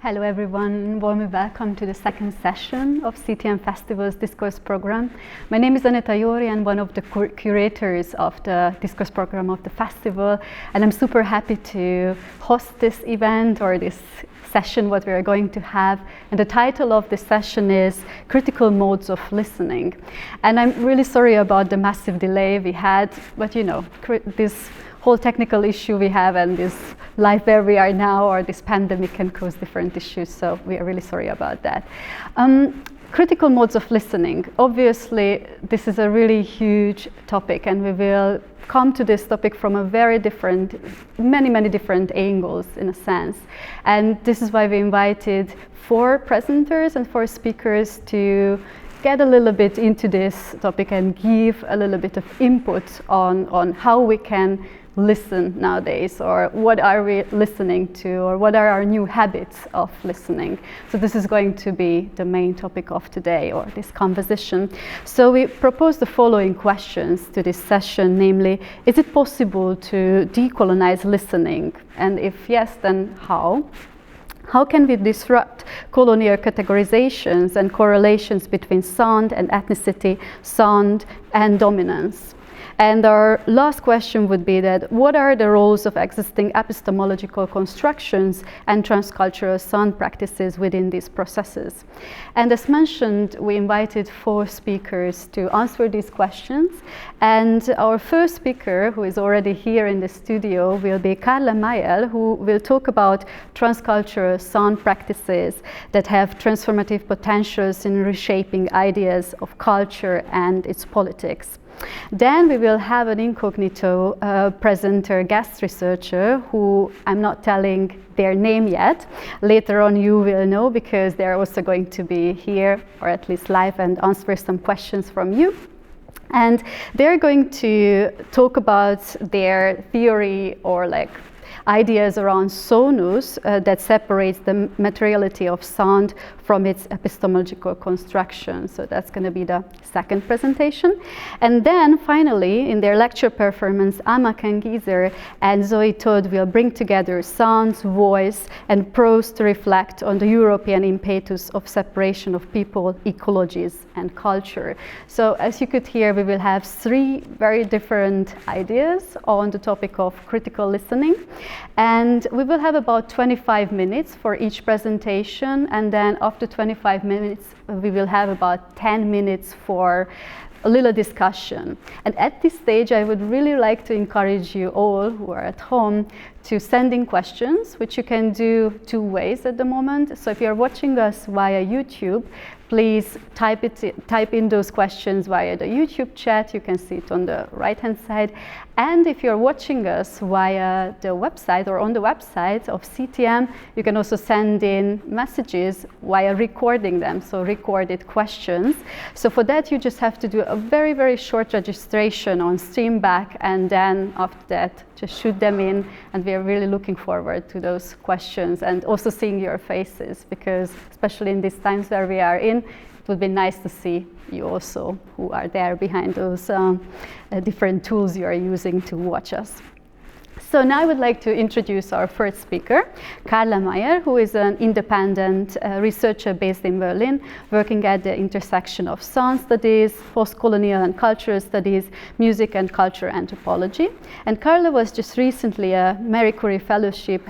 Hello everyone, warmly welcome to the second session of CTM Festival's Discourse program. My name is Aneta Jori and one of the curators of the Discourse program of the festival, and I'm super happy to host this event or this session what we are going to have, and the title of this session is Critical Modes of Listening. And I'm really sorry about the massive delay we had, but you know, this whole technical issue we have and this life where we are now, or this pandemic, can cause different issues, so we are really sorry about that. Critical modes of listening. Obviously, this is a really huge topic, and we will come to this topic from a very different, many different angles in a sense. And this is why we invited 4 presenters and 4 speakers to get a little bit into this topic and give a little bit of input on how we can listen nowadays, or what are we listening to, or what are our new habits of listening. So this is going to be the main topic of today, or this conversation. So we propose the following questions to this session, namely, is it possible to decolonize listening? And if yes, then how? How can we disrupt colonial categorizations and correlations between sound and ethnicity, sound and dominance? And our last question would be that what are the roles of existing epistemological constructions and transcultural sound practices within these processes? And as mentioned, we invited 4 speakers to answer these questions. And our first speaker, who is already here in the studio, will be Carla Maiel, who will talk about transcultural sound practices that have transformative potentials in reshaping ideas of culture and its politics. Then we will have an incognito presenter, guest researcher, who I'm not telling their name yet. Later on you will know, because they're also going to be here, or at least live, and answer some questions from you. And they're going to talk about their theory, or like ideas around sonus that separates the materiality of sound from its epistemological construction. So that's going to be the second presentation. And then finally, in their lecture performance, AM Kanngieser and Zoe Todd will bring together sounds, voice, and prose to reflect on the European impetus of separation of people, ecologies, and culture. So as you could hear, we will have 3 very different ideas on the topic of critical listening. And we will have about 25 minutes for each presentation, and then after 25 minutes, we will have about 10 minutes for a little discussion. And at this stage, I would really like to encourage you all who are at home to send in questions, which you can do 2 ways at the moment. So if you're watching us via YouTube, please type in those questions via the YouTube chat. You can see it on the right-hand side. And if you're watching us via the website, or on the website of CTM, you can also send in messages via recording them, so recorded questions. So for that, you just have to do a very short registration on Streamback, and then after that, just shoot them in, and we are really looking forward to those questions and also seeing your faces, because especially in these times where we are in, it would be nice to see you also who are there behind those different tools you are using to watch us. So now I would like to introduce our first speaker, Carla Maier, who is an independent researcher based in Berlin, working at the intersection of sound studies, post-colonial and cultural studies, music and culture anthropology. And Carla was just recently had a Marie Curie Fellowship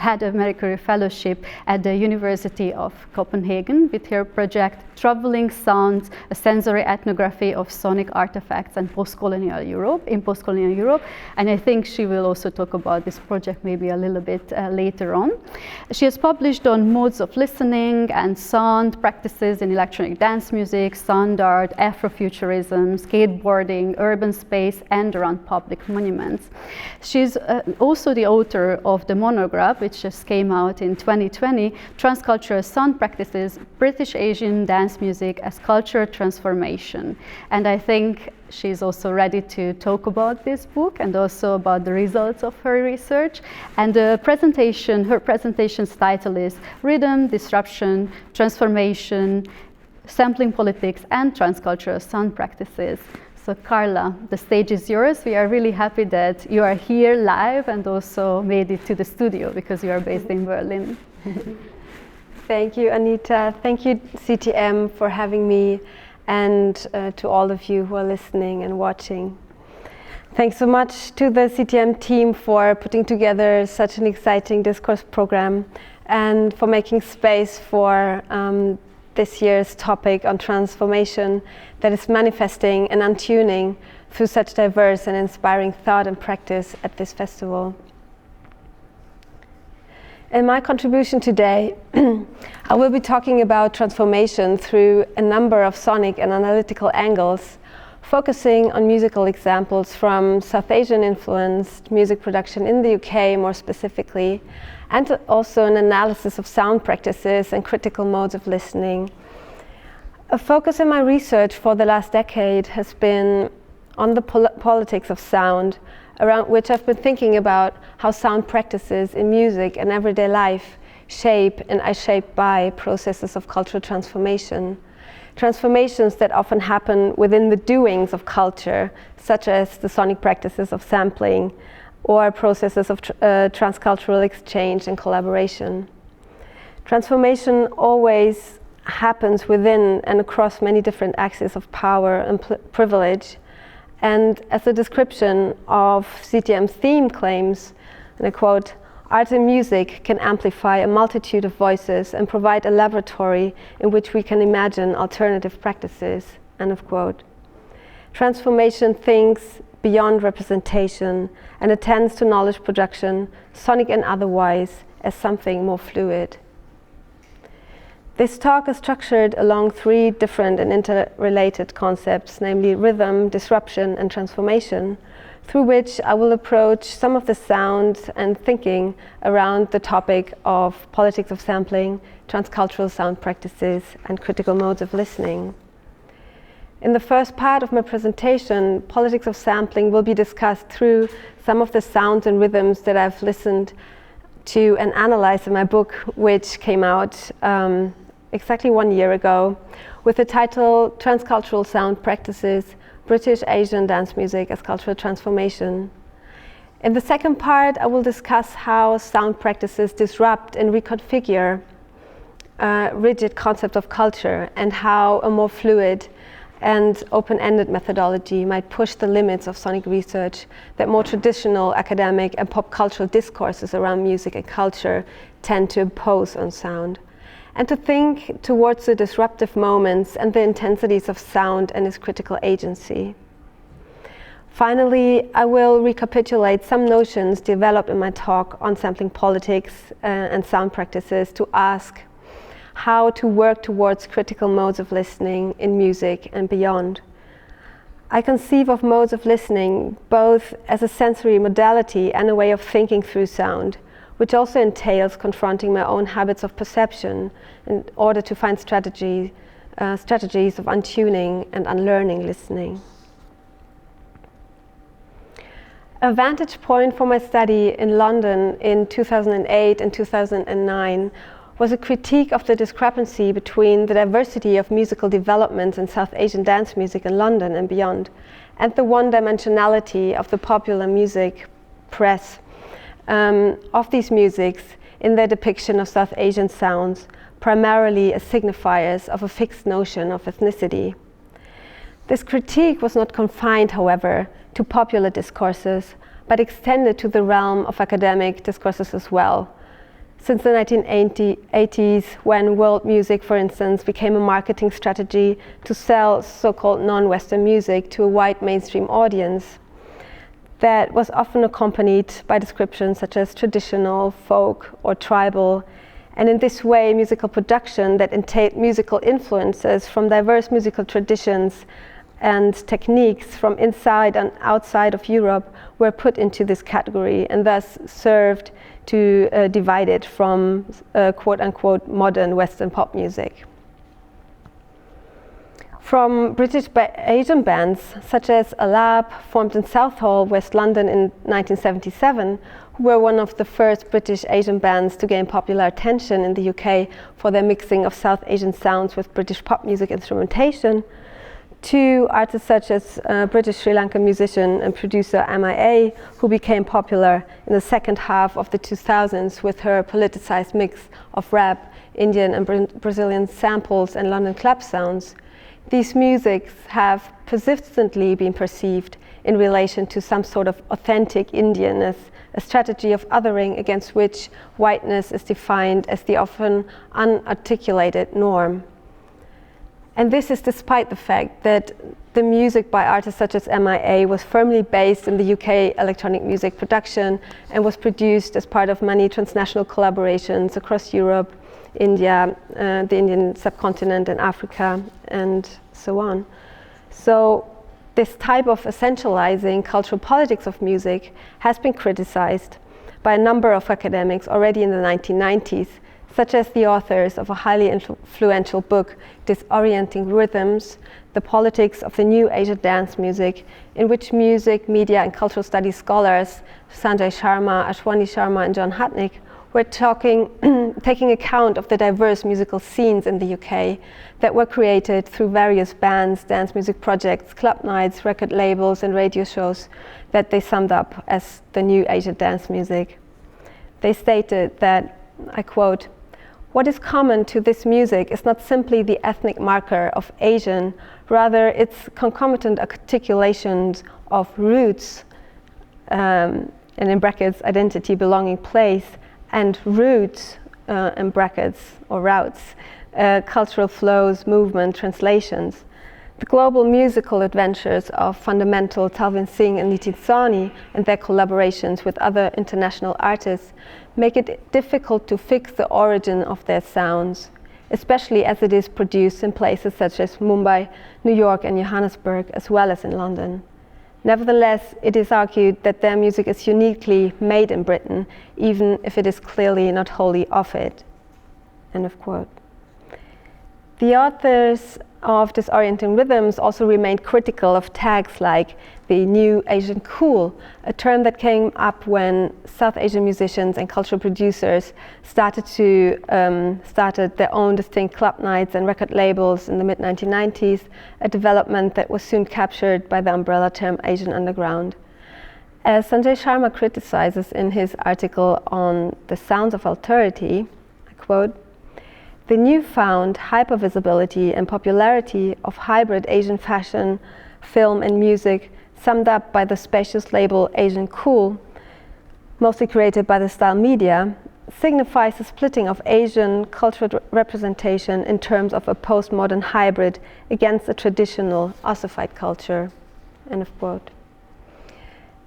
at the University of Copenhagen with her project Traveling Sounds, a sensory ethnography of sonic artifacts and post-colonial Europe, and I think she will also talk about this project maybe a little bit later on. She has published on modes of listening and sound practices in electronic dance music, sound art, Afrofuturism, skateboarding, urban space, and around public monuments. She's also the author of the monograph, which just came out in 2020, Transcultural Sound Practices, British Asian Dance Music as Cultural Transformation. And I think she's also ready to talk about this book and also about the results of her research. And her presentation's title is Rhythm, Disruption, Transformation, Sampling Politics, and Transcultural Sound Practices. So Carla, the stage is yours. We are really happy that you are here live and also made it to the studio, because you are based in Berlin. Thank you, Anita. Thank you, CTM, for having me, and to all of you who are listening and watching. Thanks so much to the CTM team for putting together such an exciting discourse program and for making space for this year's topic on transformation that is manifesting and untuning through such diverse and inspiring thought and practice at this festival. In my contribution today, I will be talking about transformation through a number of sonic and analytical angles, focusing on musical examples from South Asian influenced music production in the UK more specifically, and also an analysis of sound practices and critical modes of listening. A focus in my research for the last decade has been on the politics of sound, around which I've been thinking about how sound practices in music and everyday life shape and are shaped by processes of cultural transformation. Transformations that often happen within the doings of culture, such as the sonic practices of sampling or processes of transcultural exchange and collaboration. Transformation always happens within and across many different axes of power and privilege. And as the description of CTM's theme claims, and I quote, "Art and music can amplify a multitude of voices and provide a laboratory in which we can imagine alternative practices," end of quote. Transformation thinks beyond representation and attends to knowledge production, sonic and otherwise, as something more fluid. This talk is structured along three different and interrelated concepts, namely rhythm, disruption, and transformation, through which I will approach some of the sound and thinking around the topic of politics of sampling, transcultural sound practices, and critical modes of listening. In the first part of my presentation, politics of sampling will be discussed through some of the sounds and rhythms that I've listened to and analyzed in my book, which came out exactly 1 year ago, with the title Transcultural Sound Practices, British Asian Dance Music as Cultural Transformation. In the second part, I will discuss how sound practices disrupt and reconfigure rigid concept of culture, and how a more fluid and open-ended methodology might push the limits of sonic research that more traditional academic and pop cultural discourses around music and culture tend to impose on sound, and to think towards the disruptive moments and the intensities of sound and its critical agency. Finally, I will recapitulate some notions developed in my talk on sampling politics and sound practices to ask how to work towards critical modes of listening in music and beyond. I conceive of modes of listening both as a sensory modality and a way of thinking through sound, which also entails confronting my own habits of perception in order to find strategies of untuning and unlearning listening. A vantage point for my study in London in 2008 and 2009 was a critique of the discrepancy between the diversity of musical developments in South Asian dance music in London and beyond, and the one-dimensionality of the popular music press of these musics in their depiction of South Asian sounds, primarily as signifiers of a fixed notion of ethnicity. This critique was not confined, however, to popular discourses, but extended to the realm of academic discourses as well. Since the 1980s, when world music, for instance, became a marketing strategy to sell so-called non-Western music to a wide mainstream audience, that was often accompanied by descriptions such as traditional, folk, or tribal, and in this way, musical production that entailed musical influences from diverse musical traditions and techniques from inside and outside of Europe were put into this category, and thus served to divide it from quote-unquote modern Western pop music. From British Asian bands such as Alap, formed in Southall, West London in 1977, who were one of the first British Asian bands to gain popular attention in the UK for their mixing of South Asian sounds with British pop music instrumentation, to artists such as British Sri Lankan musician and producer meLê, who became popular in the second half of the 2000s with her politicized mix of rap, Indian and Brazilian samples and London club sounds. These musics have persistently been perceived in relation to some sort of authentic Indianness, a strategy of othering against which whiteness is defined as the often unarticulated norm. And this is despite the fact that the music by artists such as meLê was firmly based in the UK electronic music production and was produced as part of many transnational collaborations across Europe, India, the Indian subcontinent and Africa, and so on. So this type of essentializing cultural politics of music has been criticized by a number of academics already in the 1990s, such as the authors of a highly influential book, Disorienting Rhythms, The Politics of the New Asian Dance Music, in which music, media and cultural studies scholars Sanjay Sharma, Ashwani Sharma and John Hutnick were taking account of the diverse musical scenes in the UK that were created through various bands, dance music projects, club nights, record labels and radio shows that they summed up as the new Asian dance music. They stated that, I quote, "What is common to this music is not simply the ethnic marker of Asian, rather its concomitant articulations of roots, and in brackets, identity, belonging, place, and roots, in brackets, or routes, cultural flows, movement, translations. The global musical adventures of fundamental Talvin Singh and Nitin Sawhney and their collaborations with other international artists make it difficult to fix the origin of their sounds, especially as it is produced in places such as Mumbai, New York and Johannesburg, as well as in London. Nevertheless, it is argued that their music is uniquely made in Britain, even if it is clearly not wholly of it." End of quote. The authors of Disorienting Rhythms also remained critical of tags like the New Asian Cool, a term that came up when South Asian musicians and cultural producers started their own distinct club nights and record labels in the mid-1990s, a development that was soon captured by the umbrella term Asian Underground. As Sanjay Sharma criticizes in his article on the sounds of alterity, I quote, "The newfound hypervisibility and popularity of hybrid Asian fashion, film and music, summed up by the spacious label Asian Cool, mostly created by the Style Media, signifies a splitting of Asian cultural representation in terms of a postmodern hybrid against a traditional ossified culture." End of quote.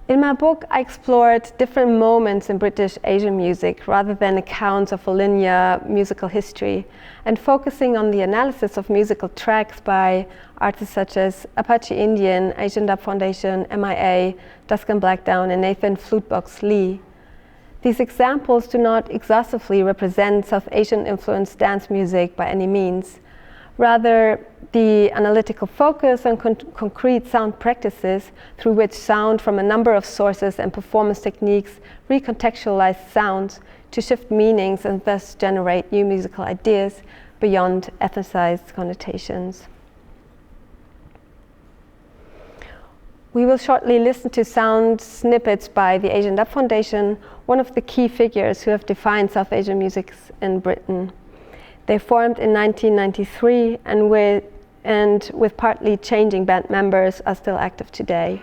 In my book, I explored different moments in British Asian music rather than accounts of a linear musical history, and focusing on the analysis of musical tracks by artists such as Apache Indian, Asian Dub Foundation, meLê, Dusk and Blackdown, and Nathan Flutebox Lee. These examples do not exhaustively represent South Asian influenced dance music by any means. Rather, the analytical focus on concrete sound practices through which sound from a number of sources and performance techniques recontextualize sounds to shift meanings and thus generate new musical ideas beyond ethnicized connotations. We will shortly listen to sound snippets by the Asian Dub Foundation, one of the key figures who have defined South Asian music in Britain. They formed in 1993 and with partly changing band members are still active today.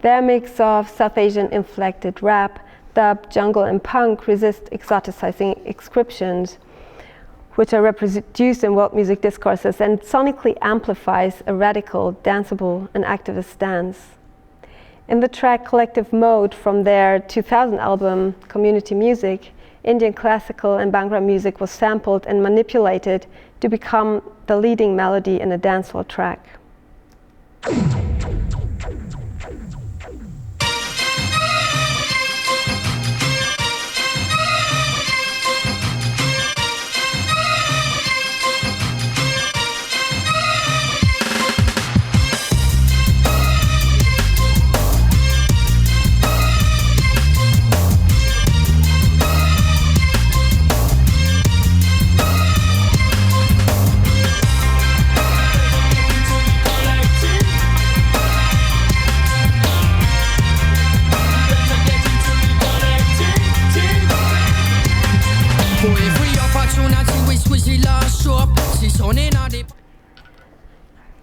Their mix of South Asian inflected rap, dub, jungle and punk resist exoticizing inscriptions, which are reproduced in world music discourses and sonically amplifies a radical, danceable and activist dance. In the track Collective Mode from their 2000 album Community Music, Indian classical and Bhangra music was sampled and manipulated to become the leading melody in a dancehall track. Collective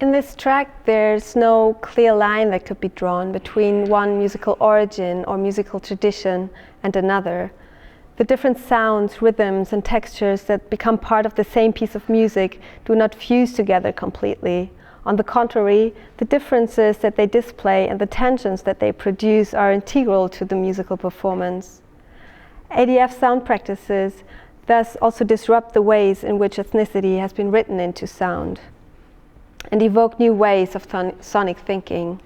In this track, there's no clear line that could be drawn between one musical origin or musical tradition and another. The different sounds, rhythms, and textures that become part of the same piece of music do not fuse together completely. On the contrary, the differences that they display and the tensions that they produce are integral to the musical performance. ADF sound practices thus also disrupt the ways in which ethnicity has been written into sound and evoke new ways of sonic thinking.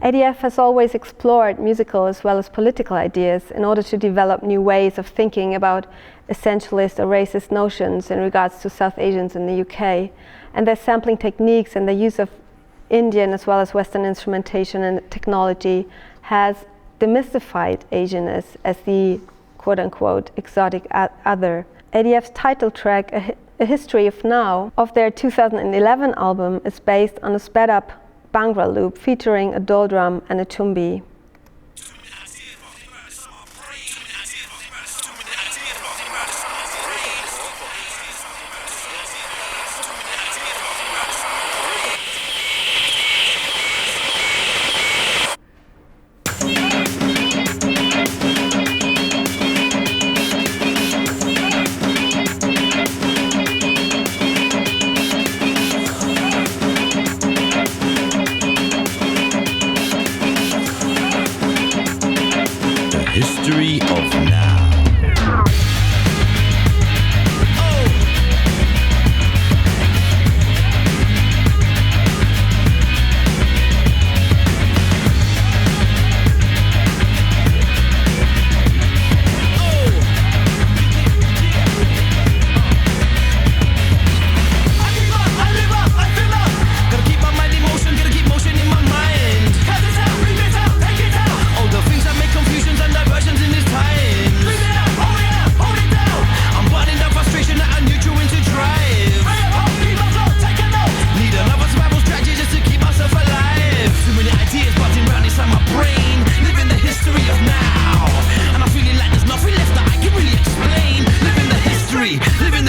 ADF has always explored musical as well as political ideas in order to develop new ways of thinking about essentialist or racist notions in regards to South Asians in the UK, and their sampling techniques and the use of Indian as well as Western instrumentation and technology has demystified Asianness as the quote-unquote exotic other. ADF's title track, A History of Now, of their 2011 album is based on a sped-up Bhangra loop featuring a dol drum and a tumbi.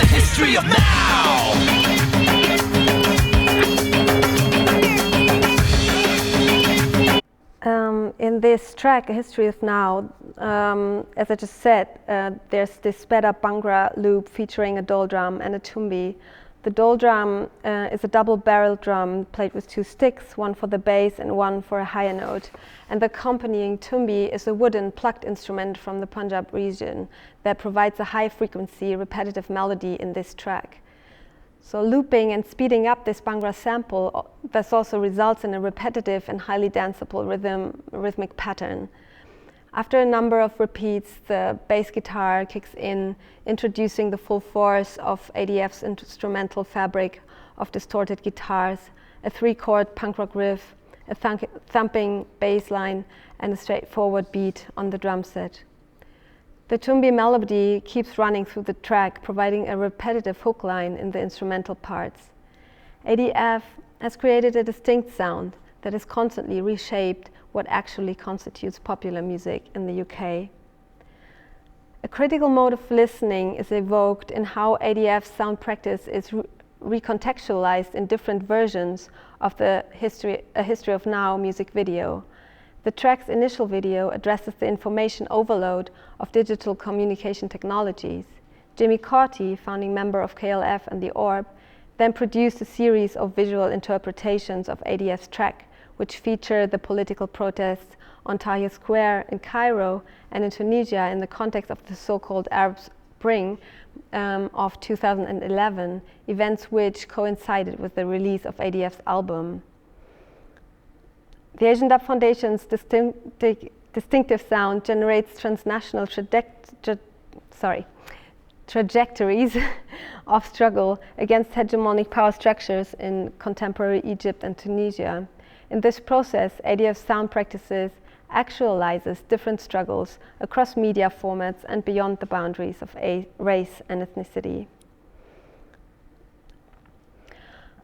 History of Now. In this track, A History of Now, as I just said, there's this sped-up Bhangra loop featuring a dol drum and a tumbi. The dol drum is a double-barrel drum played with two sticks, one for the bass and one for a higher note. And the accompanying tumbi is a wooden plucked instrument from the Punjab region that provides a high-frequency, repetitive melody in this track. So looping and speeding up this Bhangra sample thus also results in a repetitive and highly danceable rhythmic pattern. After a number of repeats, the bass guitar kicks in, introducing the full force of ADF's instrumental fabric of distorted guitars, a three-chord punk rock riff, a thumping bass line, and a straightforward beat on the drum set. The tumbi melody keeps running through the track, providing a repetitive hook line in the instrumental parts. ADF has created a distinct sound that has constantly reshaped what actually constitutes popular music in the UK. A critical mode of listening is evoked in how ADF's sound practice is recontextualized in different versions of the A History of Now music video. The track's initial video addresses the information overload of digital communication technologies. Jimmy Cauty, founding member of KLF and The Orb, then produced a series of visual interpretations of ADF's track, which feature the political protests on Tahrir Square in Cairo and in Tunisia in the context of the so-called Arab Spring of 2011, events which coincided with the release of ADF's album. The Asian Dub Foundation's distinctive sound generates transnational trajectories of struggle against hegemonic power structures in contemporary Egypt and Tunisia. In this process, ADF sound practices actualizes different struggles across media formats and beyond the boundaries of race and ethnicity.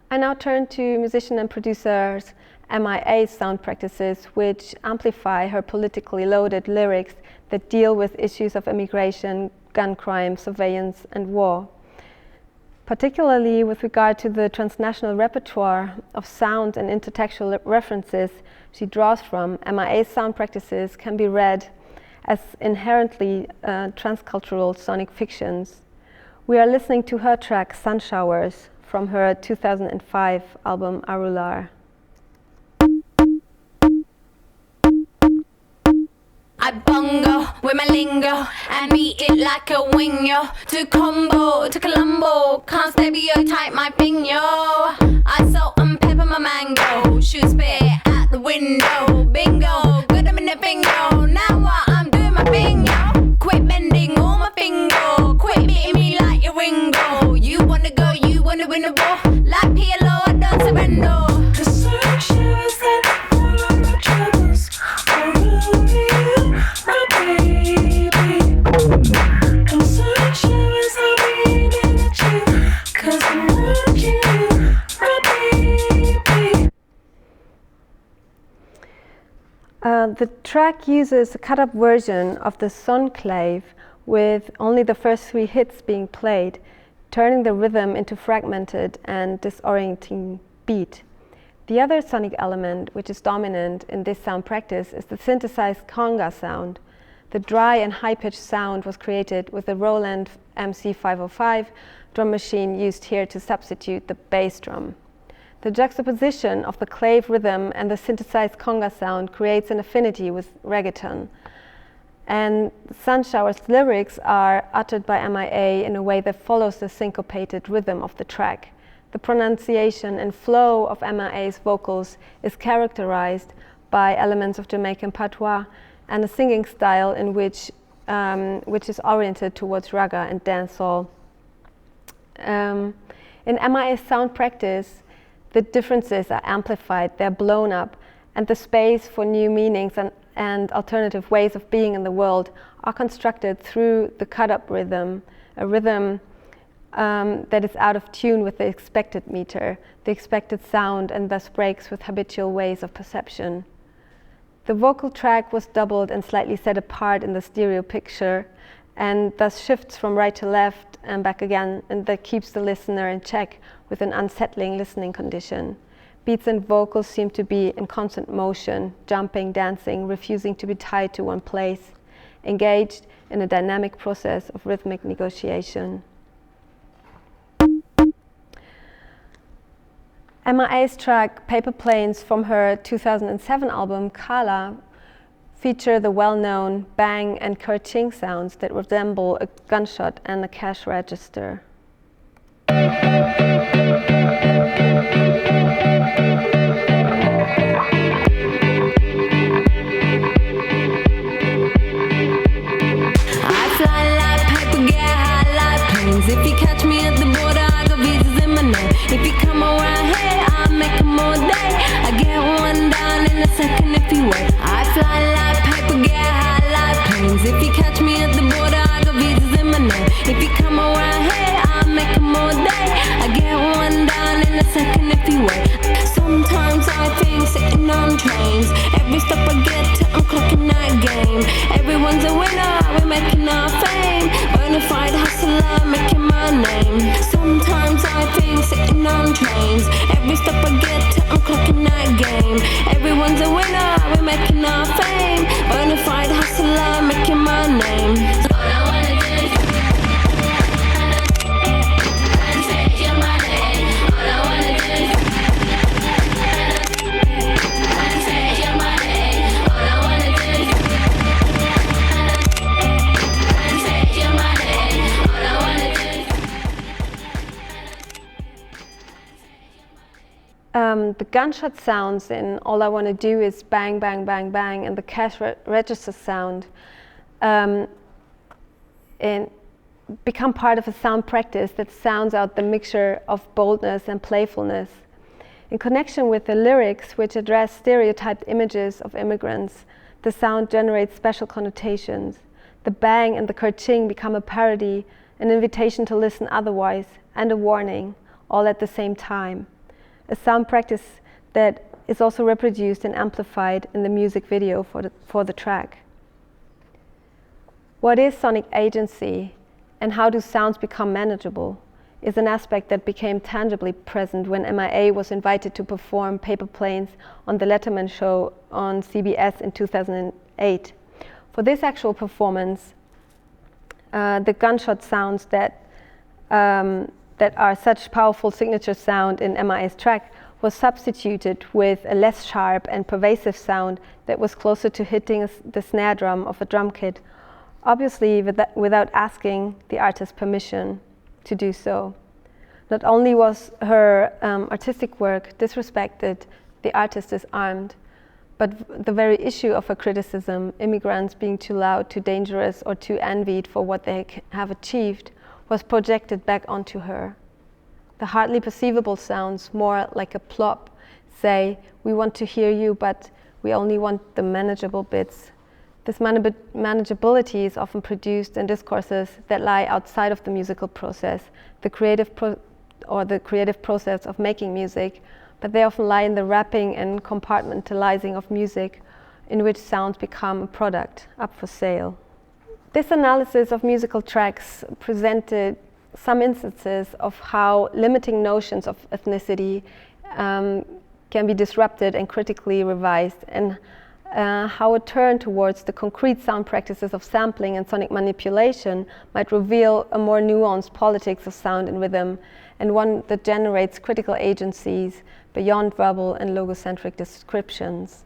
I now turn to musician and producer's MIA's sound practices, which amplify her politically loaded lyrics that deal with issues of immigration, gun crime, surveillance, and war. particularly with regard to the transnational repertoire of sound and intertextual references she draws from. MIA's sound practices can be read as inherently transcultural sonic fictions. We are listening to her track Sun Showers from her 2005 album Arular. I bongo with my lingo and beat it like a wing, yo. To combo, to Colombo, can't stereotype my thing, yo. I salt and pepper my mango, shoot spit out the window, bingo, good I'm in the bingo. Now what I'm doing my thing, yo. Quit bending all my finger, quit beating me like your Ringo. You wanna go, you wanna win the war, like PLO, I don't surrender. The sun shines that all of my troubles are over you. My baby, I'm searching as I'm reading at you, 'cause I'm watching you, my baby. The track uses a cut-up version of the Sonclave with only the first 3 hits being played, turning the rhythm into fragmented and disorienting beat. The other sonic element which is dominant in this sound practice is the synthesized conga sound. The dry and high-pitched sound was created with the Roland MC505 drum machine used here to substitute the bass drum. The juxtaposition of the clave rhythm and the synthesized conga sound creates an affinity with reggaeton. And Sun Shower's lyrics are uttered by MIA in a way that follows the syncopated rhythm of the track. The pronunciation and flow of MIA's vocals is characterized by elements of Jamaican patois and a singing style in which is oriented towards raga and dancehall. In MIA's sound practice, the differences are amplified, they're blown up, and the space for new meanings and alternative ways of being in the world are constructed through the cut-up rhythm, a rhythm that is out of tune with the expected meter, the expected sound, and thus breaks with habitual ways of perception. The vocal track was doubled and slightly set apart in the stereo picture, and thus shifts from right to left and back again, and that keeps the listener in check with an unsettling listening condition. Beats and vocals seem to be in constant motion, jumping, dancing, refusing to be tied to one place, engaged in a dynamic process of rhythmic negotiation. MIA's track Paper Planes from her 2007 album Carla feature the well-known bang and kerching sounds that resemble a gunshot and a cash register. If you catch me at the border, I got visas in my name. If you come around here, I'll make them all day. I get one down in a second if you wait. I fly like paper, get high like planes. If you catch me at the border, I got visas in my name. If you come around here, I'll make them all day. I get one down in a second if you wait. Sometimes I think sitting on trains. Every step I get to, I'm clocking that game. Everyone's a winner, we're making our fame. Bonafide hustler, making my name. Sometimes I think sitting on trains. Every step I get to, I'm clocking that game. Everyone's a winner, we're making our fame. Bonafide hustler, making my name. All I wanna do is and say your money. All I wanna do is and say your money. All I wanna do is and say your money. All I wanna do is The gunshot sounds in All I Wanna Do Is Bang, Bang, Bang, Bang, and the cash register sound become part of a sound practice that sounds out the mixture of boldness and playfulness. In connection with the lyrics, which address stereotyped images of immigrants, the sound generates special connotations. The bang and the kerching become a parody, an invitation to listen otherwise, and a warning, all at the same time. A sound practice that is also reproduced and amplified in the music video for the track. What is sonic agency, and how do sounds become manageable? is an aspect that became tangibly present when MIA was invited to perform Paper Planes on the Letterman show on CBS in 2008. For this actual performance, the gunshot sounds that are such powerful signature sound in MIA's track was substituted with a less sharp and pervasive sound that was closer to hitting the snare drum of a drum kit, obviously without asking the artist's permission to do so. Not only was her artistic work disrespected, the artist disarmed, but the very issue of her criticism, immigrants being too loud, too dangerous, or too envied for what they have achieved, was projected back onto her. The hardly perceivable sounds, more like a plop, say, "We want to hear you, but we only want the manageable bits." This manageability is often produced in discourses that lie outside of the musical process, the creative process of making music, but they often lie in the wrapping and compartmentalizing of music, in which sounds become a product up for sale. This analysis of musical tracks presented some instances of how limiting notions of ethnicity can be disrupted and critically revised, and how a turn towards the concrete sound practices of sampling and sonic manipulation might reveal a more nuanced politics of sound and rhythm, and one that generates critical agencies beyond verbal and logocentric descriptions.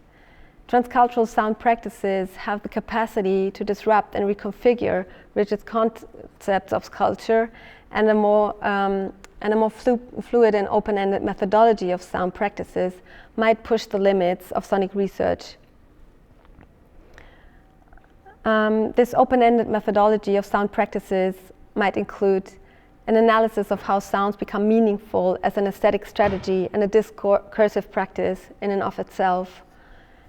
Transcultural sound practices have the capacity to disrupt and reconfigure rigid concepts of culture, and a more fluid and open-ended methodology of sound practices might push the limits of sonic research. This open-ended methodology of sound practices might include an analysis of how sounds become meaningful as an aesthetic strategy and a discursive practice in and of itself,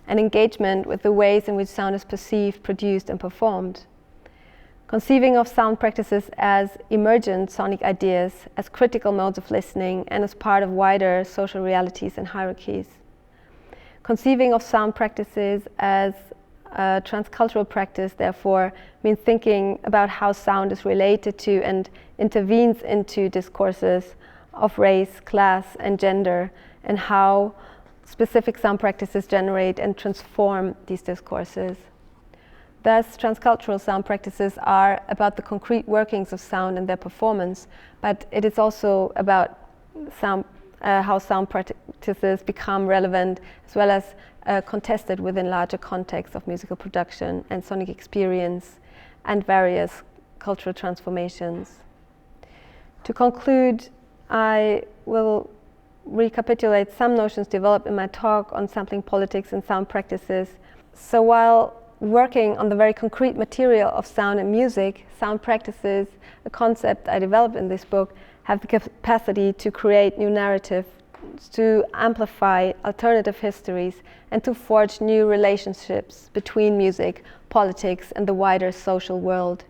an engagement with the ways in which sound is perceived, produced, and performed. Conceiving of sound practices as emergent sonic ideas, as critical modes of listening, and as part of wider social realities and hierarchies. Conceiving of sound practices as a transcultural practice, therefore, means thinking about how sound is related to and intervenes into discourses of race, class, and gender, and how specific sound practices generate and transform these discourses. Thus, transcultural sound practices are about the concrete workings of sound and their performance, but it is also about how sound practices become relevant, as well as contested within larger contexts of musical production and sonic experience and various cultural transformations. To conclude, I will recapitulate some notions developed in my talk on sampling politics and sound practices. So while working on the very concrete material of sound and music, sound practices, a concept I developed in this book, have the capacity to create new narratives, to amplify alternative histories, and to forge new relationships between music, politics, and the wider social world.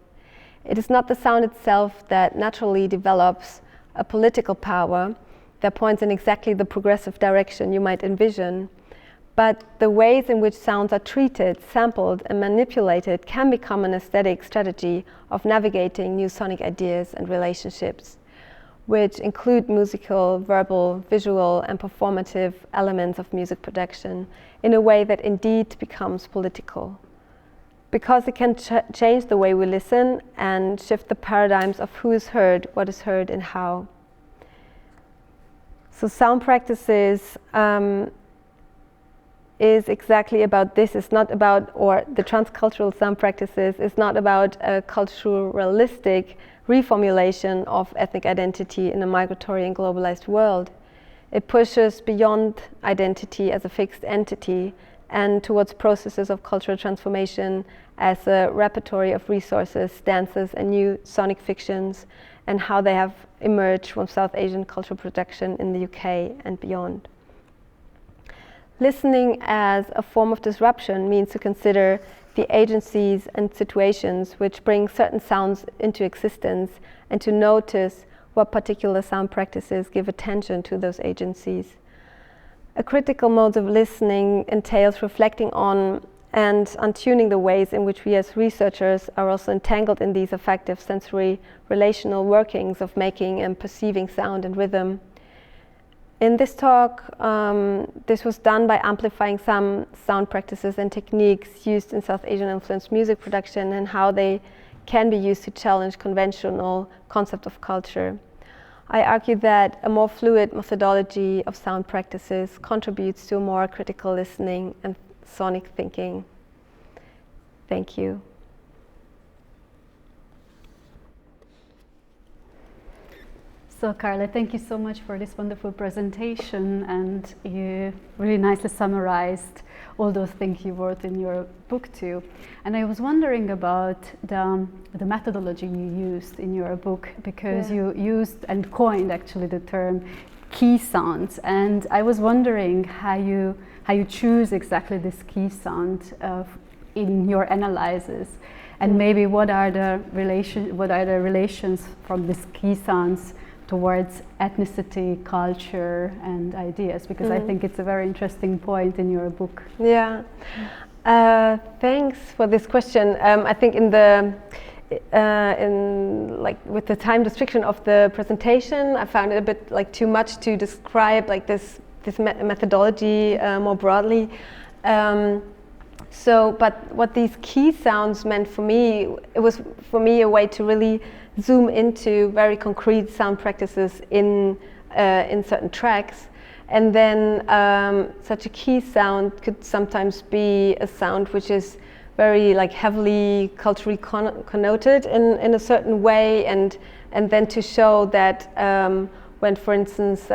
It is not the sound itself that naturally develops a political power that points in exactly the progressive direction you might envision, but the ways in which sounds are treated, sampled, and manipulated can become an aesthetic strategy of navigating new sonic ideas and relationships, which include musical, verbal, visual, and performative elements of music production in a way that indeed becomes political. Because it can change the way we listen and shift the paradigms of who is heard, what is heard, and how. So sound practices is exactly about this. It's not about, or the transcultural sound practices is not about a culturalistic reformulation of ethnic identity in a migratory and globalized world. It pushes beyond identity as a fixed entity and towards processes of cultural transformation as a repertory of resources, dances, and new sonic fictions, and how they have emerged from South Asian cultural production in the UK and beyond. Listening as a form of disruption means to consider the agencies and situations which bring certain sounds into existence, and to notice what particular sound practices give attention to those agencies. A critical mode of listening entails reflecting on and untuning the ways in which we as researchers are also entangled in these affective, sensory, relational workings of making and perceiving sound and rhythm. In this talk, this was done by amplifying some sound practices and techniques used in South Asian influenced music production and how they can be used to challenge conventional concept of culture. I argue that a more fluid methodology of sound practices contributes to a more critical listening and sonic thinking. Thank you. So Carla, thank you so much for this wonderful presentation, and you really nicely summarized all those things you wrote in your book too. And I was wondering about the methodology you used in your book, because you used and coined actually the term key sounds, and I was wondering how you choose exactly this key sound in your analysis, and maybe what are the relations from these key sounds towards ethnicity, culture, and ideas, because I think it's a very interesting point in your book. Yeah, thanks for this question. I think in with the time restriction of the presentation, I found it a bit like too much to describe like this methodology more broadly. But what these key sounds meant for me, it was for me a way to really zoom into very concrete sound practices in certain tracks, and then such a key sound could sometimes be a sound which is very like heavily culturally connoted in a certain way, and then to show that when, for instance,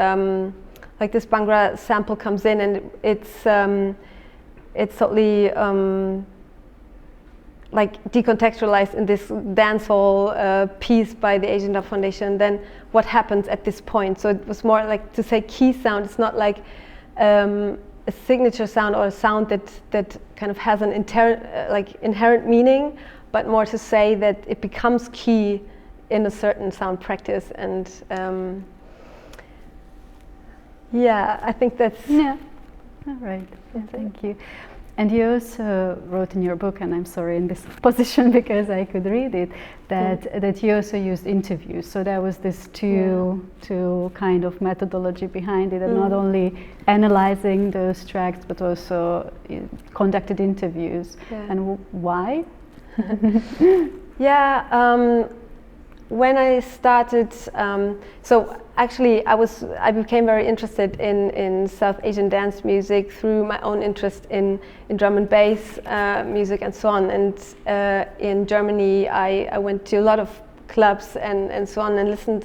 like this Bhangra sample comes in and it's totally like decontextualized in this dancehall piece by the Asian Dub Foundation, then what happens at this point? So it was more like to say key sound. It's not like a signature sound or a sound that kind of has an inherent meaning, but more to say that it becomes key in a certain sound practice. And I think that's... Yeah, all right, thank you. And you also wrote in your book, and I'm sorry in this position because I could read it, that you also used interviews. So there was this two kind of methodology behind it, and not only analyzing those tracks, but also conducted interviews. Yeah. And why? When I started, so actually I became very interested in South Asian dance music through my own interest in drum and bass music and so on. And in Germany, I went to a lot of clubs and so on and listened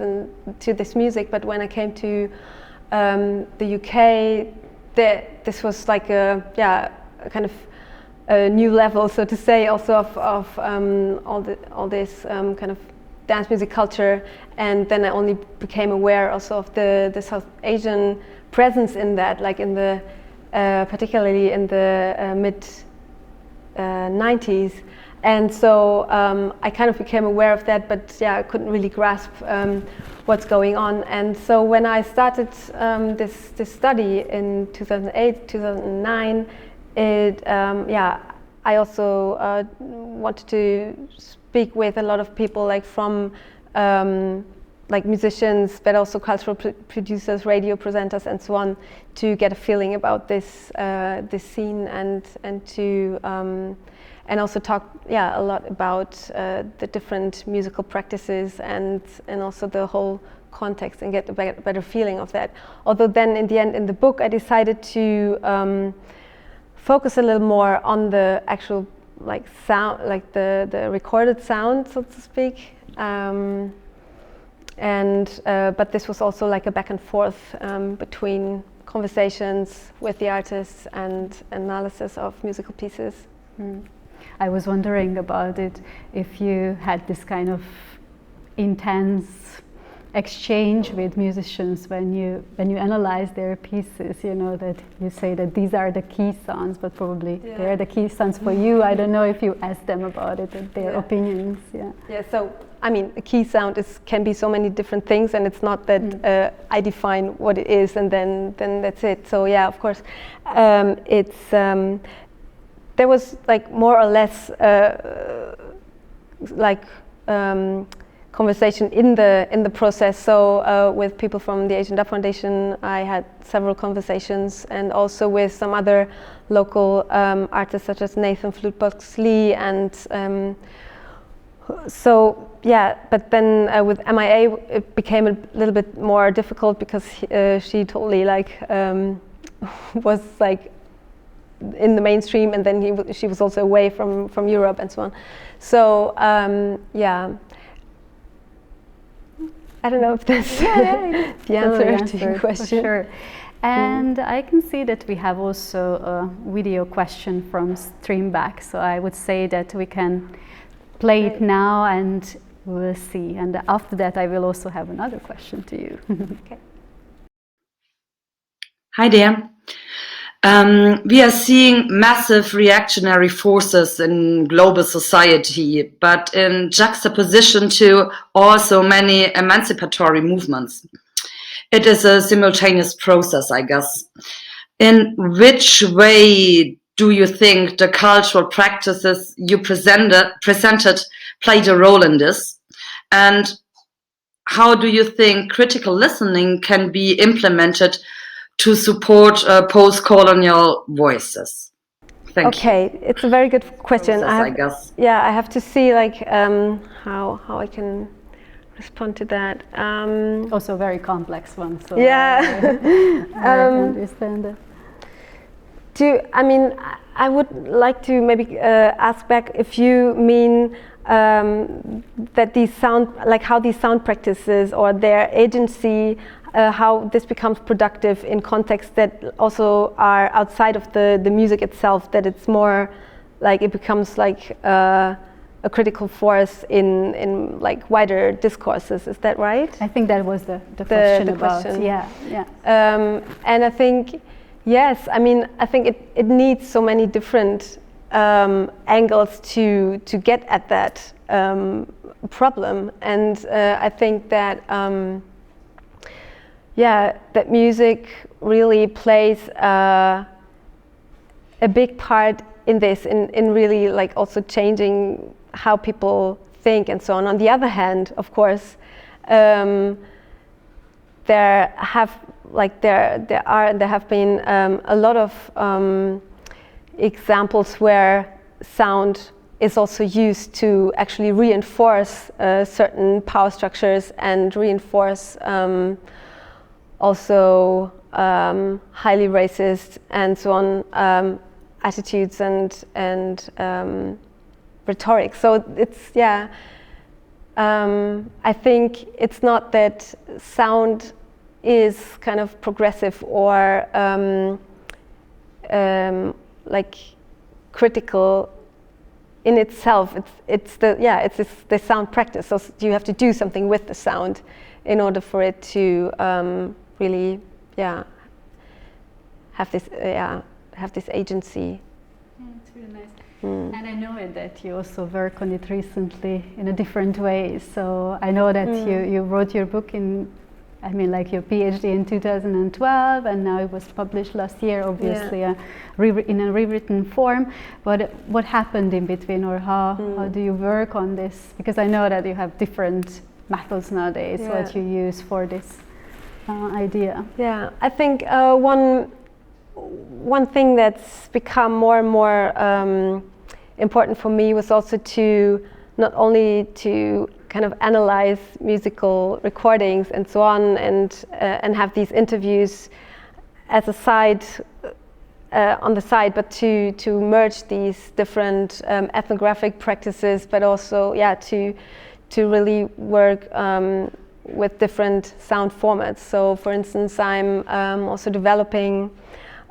to this music. But when I came to the UK, this was like a kind of a new level, so to say, also of all this kind of dance music culture, and then I only became aware also of the South Asian presence in that, like in the particularly in the mid 90s, and so I kind of became aware of that, but I couldn't really grasp what's going on. And so when I started this study in 2008, 2009, I also wanted to speak with a lot of people, like from like musicians, but also cultural producers, radio presenters, and so on, to get a feeling about this scene, and to and also talk a lot about the different musical practices and also the whole context, and get a better feeling of that. Although then in the end, in the book, I decided to focus a little more on the actual like sound, like the recorded sound, so to speak, but this was also like a back and forth between conversations with the artists and analysis of musical pieces. I was wondering about it, if you had this kind of intense exchange with musicians when you analyze their pieces, that you say that these are the key sounds, but probably they are the key sounds for you. I don't know if you ask them about it and their opinions. So I mean, a key sound can be so many different things, and it's not that I define what it is and then that's it. So of course, it's there was like more or less conversation in the process. So with people from the Asian Dub Foundation, I had several conversations, and also with some other local artists such as Nathan Flutebox Lee, and so yeah. But then with MIA, it became a little bit more difficult because she totally was like in the mainstream, and then she was also away from Europe and so on. So yeah, I don't know if that's the answer to your question. For sure. And I can see that we have also a video question from Streamback, so I would say that we can play it now and we'll see. And after that I will also have another question to you. Okay. Hi there. We are seeing massive reactionary forces in global society, but in juxtaposition to also many emancipatory movements. It is a simultaneous process, I guess. In which way do you think the cultural practices you presented played a role in this? And how do you think critical listening can be implemented to support post-colonial voices? Thank you. Okay, it's a very good question. I guess. Yeah, I have to see how I can respond to that. Also a very complex one. So yeah. I understand it. I would like to maybe ask back if you mean that how these sound practices or their agency, how this becomes productive in contexts that also are outside of the music itself, that it's more like it becomes like a critical force in like wider discourses. Is that right? I think that was the question about. Question. Yeah. And I think, yes, I think it needs so many different angles to get at that problem, and I think that that music really plays a big part in this, in really like also changing how people think and so on. On the other hand, of course, there have been a lot of examples where sound is also used to actually reinforce certain power structures and reinforce also highly racist and so on attitudes and rhetoric. So it's I think it's not that sound is kind of progressive or like critical in itself. It's the sound practice. So you have to do something with the sound in order for it to really have this agency. Yeah, it's really nice. And I know that you also work on it recently in a different way. So I know that you wrote your book your PhD in 2012, and now it was published last year, obviously, in a rewritten form. But what happened in between, or how do you work on this? Because I know that you have different methods nowadays, what you use for this idea. Yeah, I think one thing that's become more and more important for me was also to not only to kind of analyze musical recordings and so on, and have these interviews as a side on the side, but to merge these different ethnographic practices, but also to really work with different sound formats. So, for instance, I'm also developing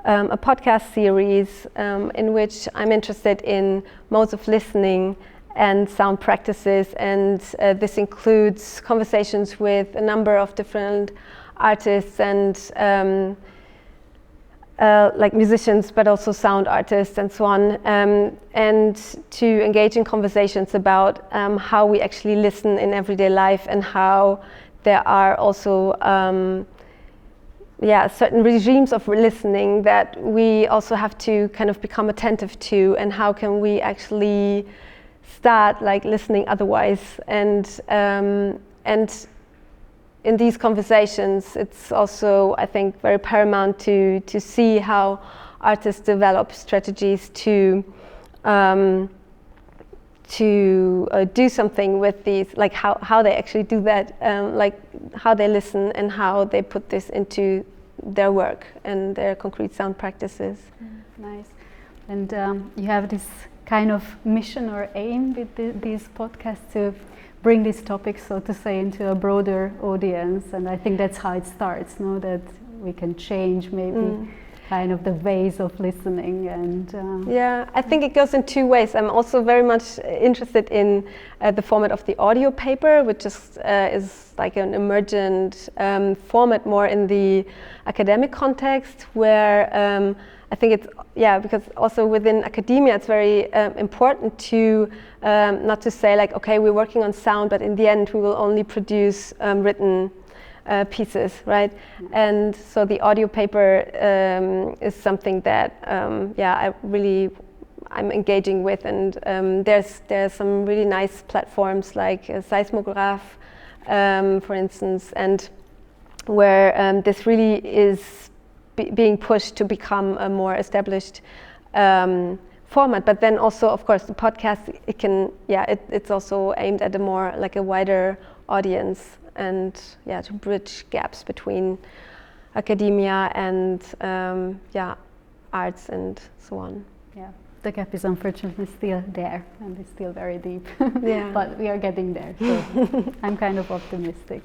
a podcast series in which I'm interested in modes of listening and sound practices, and this includes conversations with a number of different artists and like musicians, but also sound artists and so on, and to engage in conversations about how we actually listen in everyday life, and how there are also certain regimes of listening that we also have to kind of become attentive to, and how can we actually start like listening otherwise. And in these conversations, it's also, I think, very paramount to see how artists develop strategies to do something with these, like how they actually do that, like how they listen and how they put this into their work and their concrete sound practices. Nice. And you have this kind of mission or aim with these podcasts to bring these topics, so to say, into a broader audience. And I think that's how it starts, no? That we can change maybe kind of the ways of listening. And yeah, I think it goes in two ways. I'm also very much interested in the format of the audio paper, which is like an emergent format more in the academic context, where I think it's, because also within academia it's very important to not to say like, okay, we're working on sound, but in the end we will only produce written pieces, right? And so the audio paper is something that I'm engaging with, and there's some really nice platforms like Seismograph, for instance, and where this really is being pushed to become a more established format. But then also, of course, the podcast, it's also aimed at a more like a wider audience, and to bridge gaps between academia and arts and so on. Yeah, the gap is unfortunately still there, and it's still very deep. But we are getting there, so I'm kind of optimistic.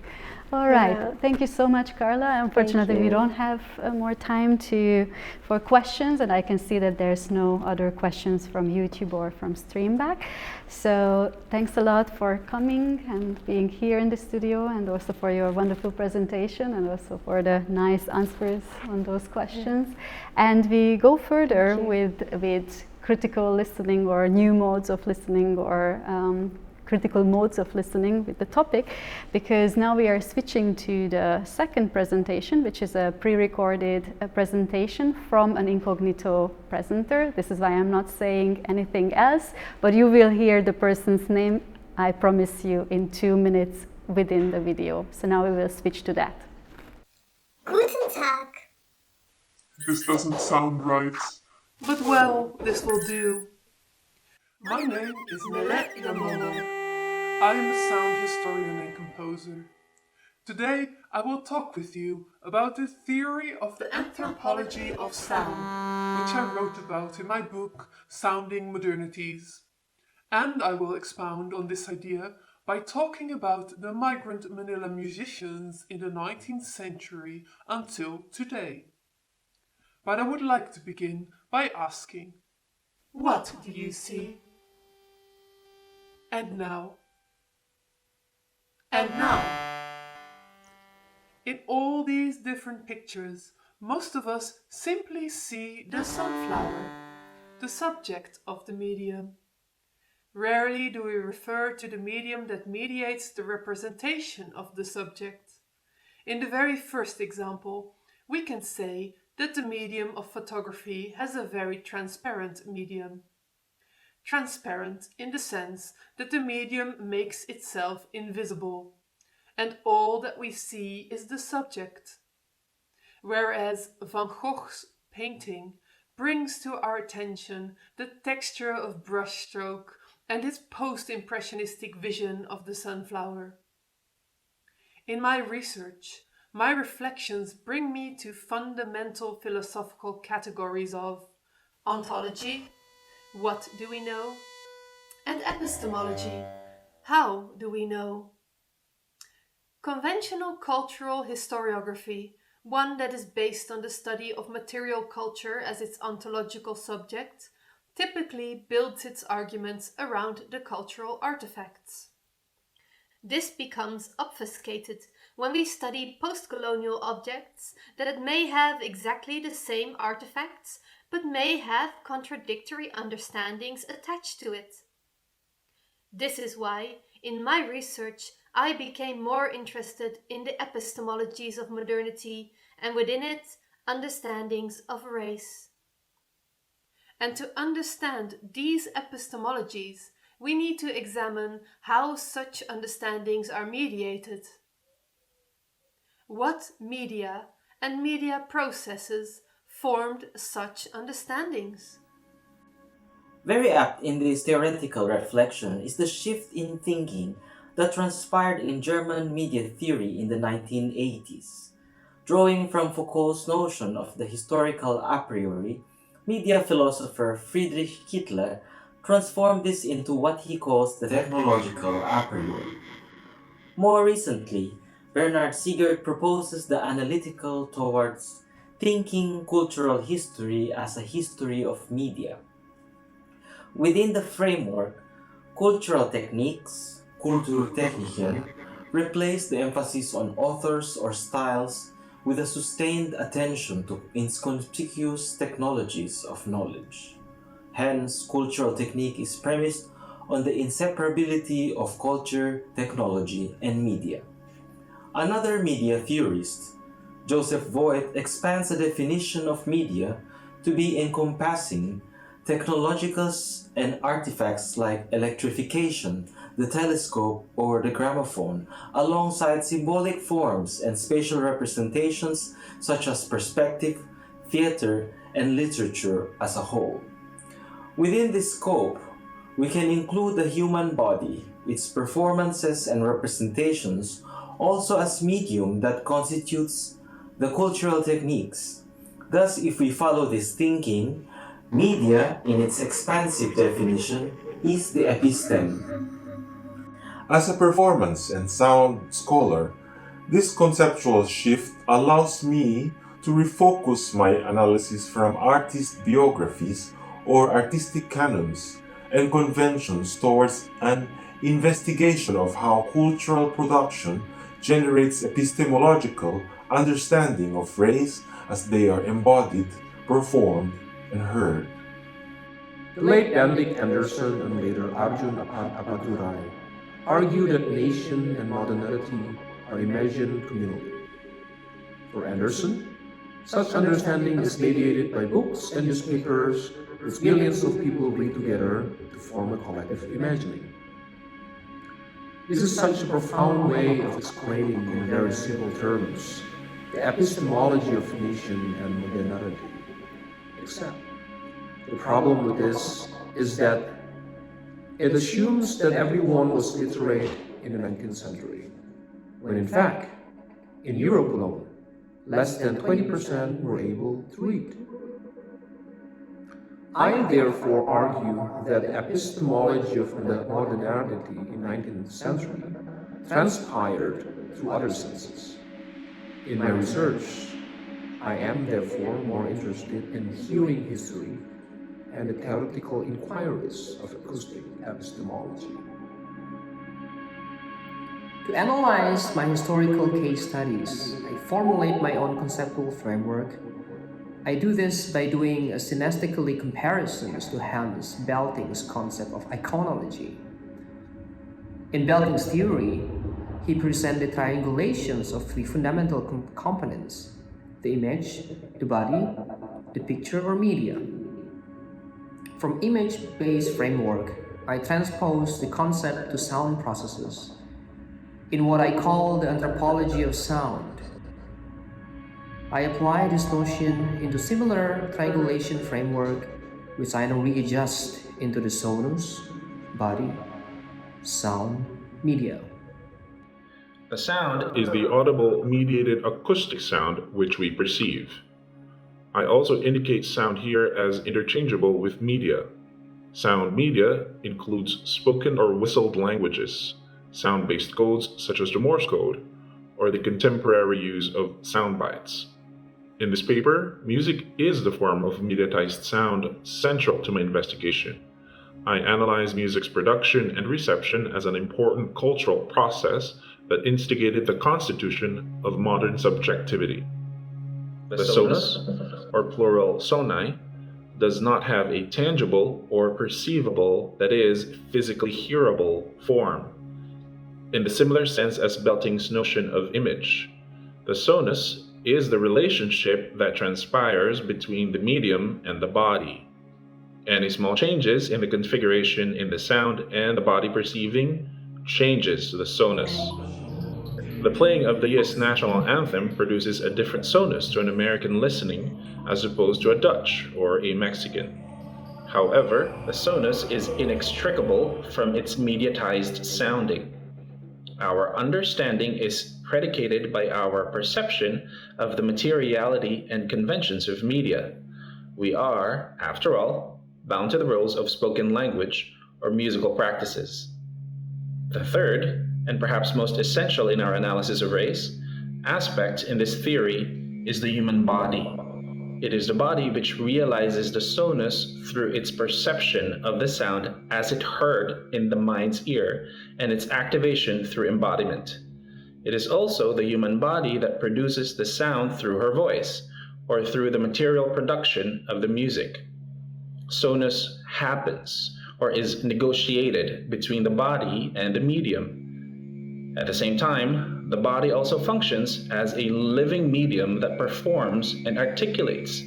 All right, thank you so much, Carla. Unfortunately, we don't have more time for questions, and I can see that there's no other questions from YouTube or from Streamback. So thanks a lot for coming and being here in the studio, and also for your wonderful presentation, and also for the nice answers on those questions. And we go further with critical listening, or new modes of listening, or critical modes of listening with the topic, because now we are switching to the second presentation, which is a pre-recorded presentation from an incognito presenter. This is why I'm not saying anything else, but you will hear the person's name, I promise you, in 2 minutes within the video. So now we will switch to that. Guten Tag. This doesn't sound right. But well, this will do. My name is meLê yamomo. I am a sound historian and composer. Today I will talk with you about the theory of the anthropology of sound, which I wrote about in my book Sounding Modernities. And I will expound on this idea by talking about the migrant Manila musicians in the 19th century until today. But I would like to begin by asking, what do you see? And now? And now? In all these different pictures, most of us simply see the sunflower, the subject of the medium. Rarely do we refer to the medium that mediates the representation of the subject. In the very first example, we can say that the medium of photography has a very transparent medium. Transparent in the sense that the medium makes itself invisible, and all that we see is the subject. Whereas Van Gogh's painting brings to our attention the texture of brushstroke and his post-impressionistic vision of the sunflower. In my research, my reflections bring me to fundamental philosophical categories of ontology, what do we know? And epistemology, how do we know? Conventional cultural historiography, one that is based on the study of material culture as its ontological subject, typically builds its arguments around the cultural artifacts. This becomes obfuscated when we study post-colonial objects that it may have exactly the same artifacts, but may have contradictory understandings attached to it. This is why, in my research, I became more interested in the epistemologies of modernity and within it, understandings of race. And to understand these epistemologies, we need to examine how such understandings are mediated. What media and media processes formed such understandings? Very apt in this theoretical reflection is the shift in thinking that transpired in German media theory in the 1980s. Drawing from Foucault's notion of the historical a priori, media philosopher Friedrich Kittler transformed this into what he calls the technological a priori. More recently, Bernard Sigert proposes the analytical towards thinking cultural history as a history of media. Within the framework, cultural techniques, Kulturtechniken, replace the emphasis on authors or styles with a sustained attention to inconspicuous technologies of knowledge. Hence, cultural technique is premised on the inseparability of culture, technology, and media. Another media theorist, Joseph Voigt, expands the definition of media to be encompassing technologicals and artifacts like electrification, the telescope, or the gramophone, alongside symbolic forms and spatial representations such as perspective, theater, and literature as a whole. Within this scope, we can include the human body, its performances and representations, also as medium that constitutes the cultural techniques. Thus, if we follow this thinking, media, in its expansive definition, is the episteme. As a performance and sound scholar, this conceptual shift allows me to refocus my analysis from artist biographies or artistic canons and conventions towards an investigation of how cultural production generates epistemological understanding of race as they are embodied, performed, and heard. The late Benedict Anderson and later Arjun Appadurai argue that nation and modernity are imagined communally. For Anderson, such understanding is mediated by books and newspapers which millions of people read together to form a collective imagining. This is such a profound way of explaining in very simple terms the epistemology of nation and modernity. Except, the problem with this is that it assumes that everyone was literate in the 19th century, when in fact, in Europe alone, less than 20% were able to read. I therefore argue that the epistemology of the modernity in the 19th century transpired through other senses. In my research, I am therefore more interested in hearing history and the theoretical inquiries of acoustic epistemology. To analyze my historical case studies, I formulate my own conceptual framework. I do this by doing synesthetically comparisons to Hans Belting's concept of iconology. In Belting's theory, he presented triangulations of three fundamental components: the image, the body, the picture or media. From image-based framework, I transpose the concept to sound processes in what I call the anthropology of sound. I apply this notion into similar triangulation framework, which I now readjust into the sonus, body, sound, media. A sound is the audible mediated acoustic sound which we perceive. I also indicate sound here as interchangeable with media. Sound media includes spoken or whistled languages, sound-based codes such as the Morse code, or the contemporary use of sound bites. In this paper, music is the form of mediatized sound central to my investigation. I analyze music's production and reception as an important cultural process that instigated the constitution of modern subjectivity. The sonus, or plural soni, does not have a tangible or perceivable, that is, physically hearable, form. In the similar sense as Belting's notion of image, the sonus is the relationship that transpires between the medium and the body. Any small changes in the configuration in the sound and the body perceiving changes the sonus. The playing of the US national anthem produces a different sonus to an American listening as opposed to a Dutch or a Mexican. However, the sonus is inextricable from its mediatized sounding. Our understanding is predicated by our perception of the materiality and conventions of media. We are, after all, bound to the rules of spoken language or musical practices. The third, and perhaps most essential in our analysis of race, aspect in this theory is the human body. It is the body which realizes the sonus through its perception of the sound as it heard in the mind's ear and its activation through embodiment. It is also the human body that produces the sound through her voice or through the material production of the music. Sonus happens or is negotiated between the body and the medium. At the same time, the body also functions as a living medium that performs and articulates,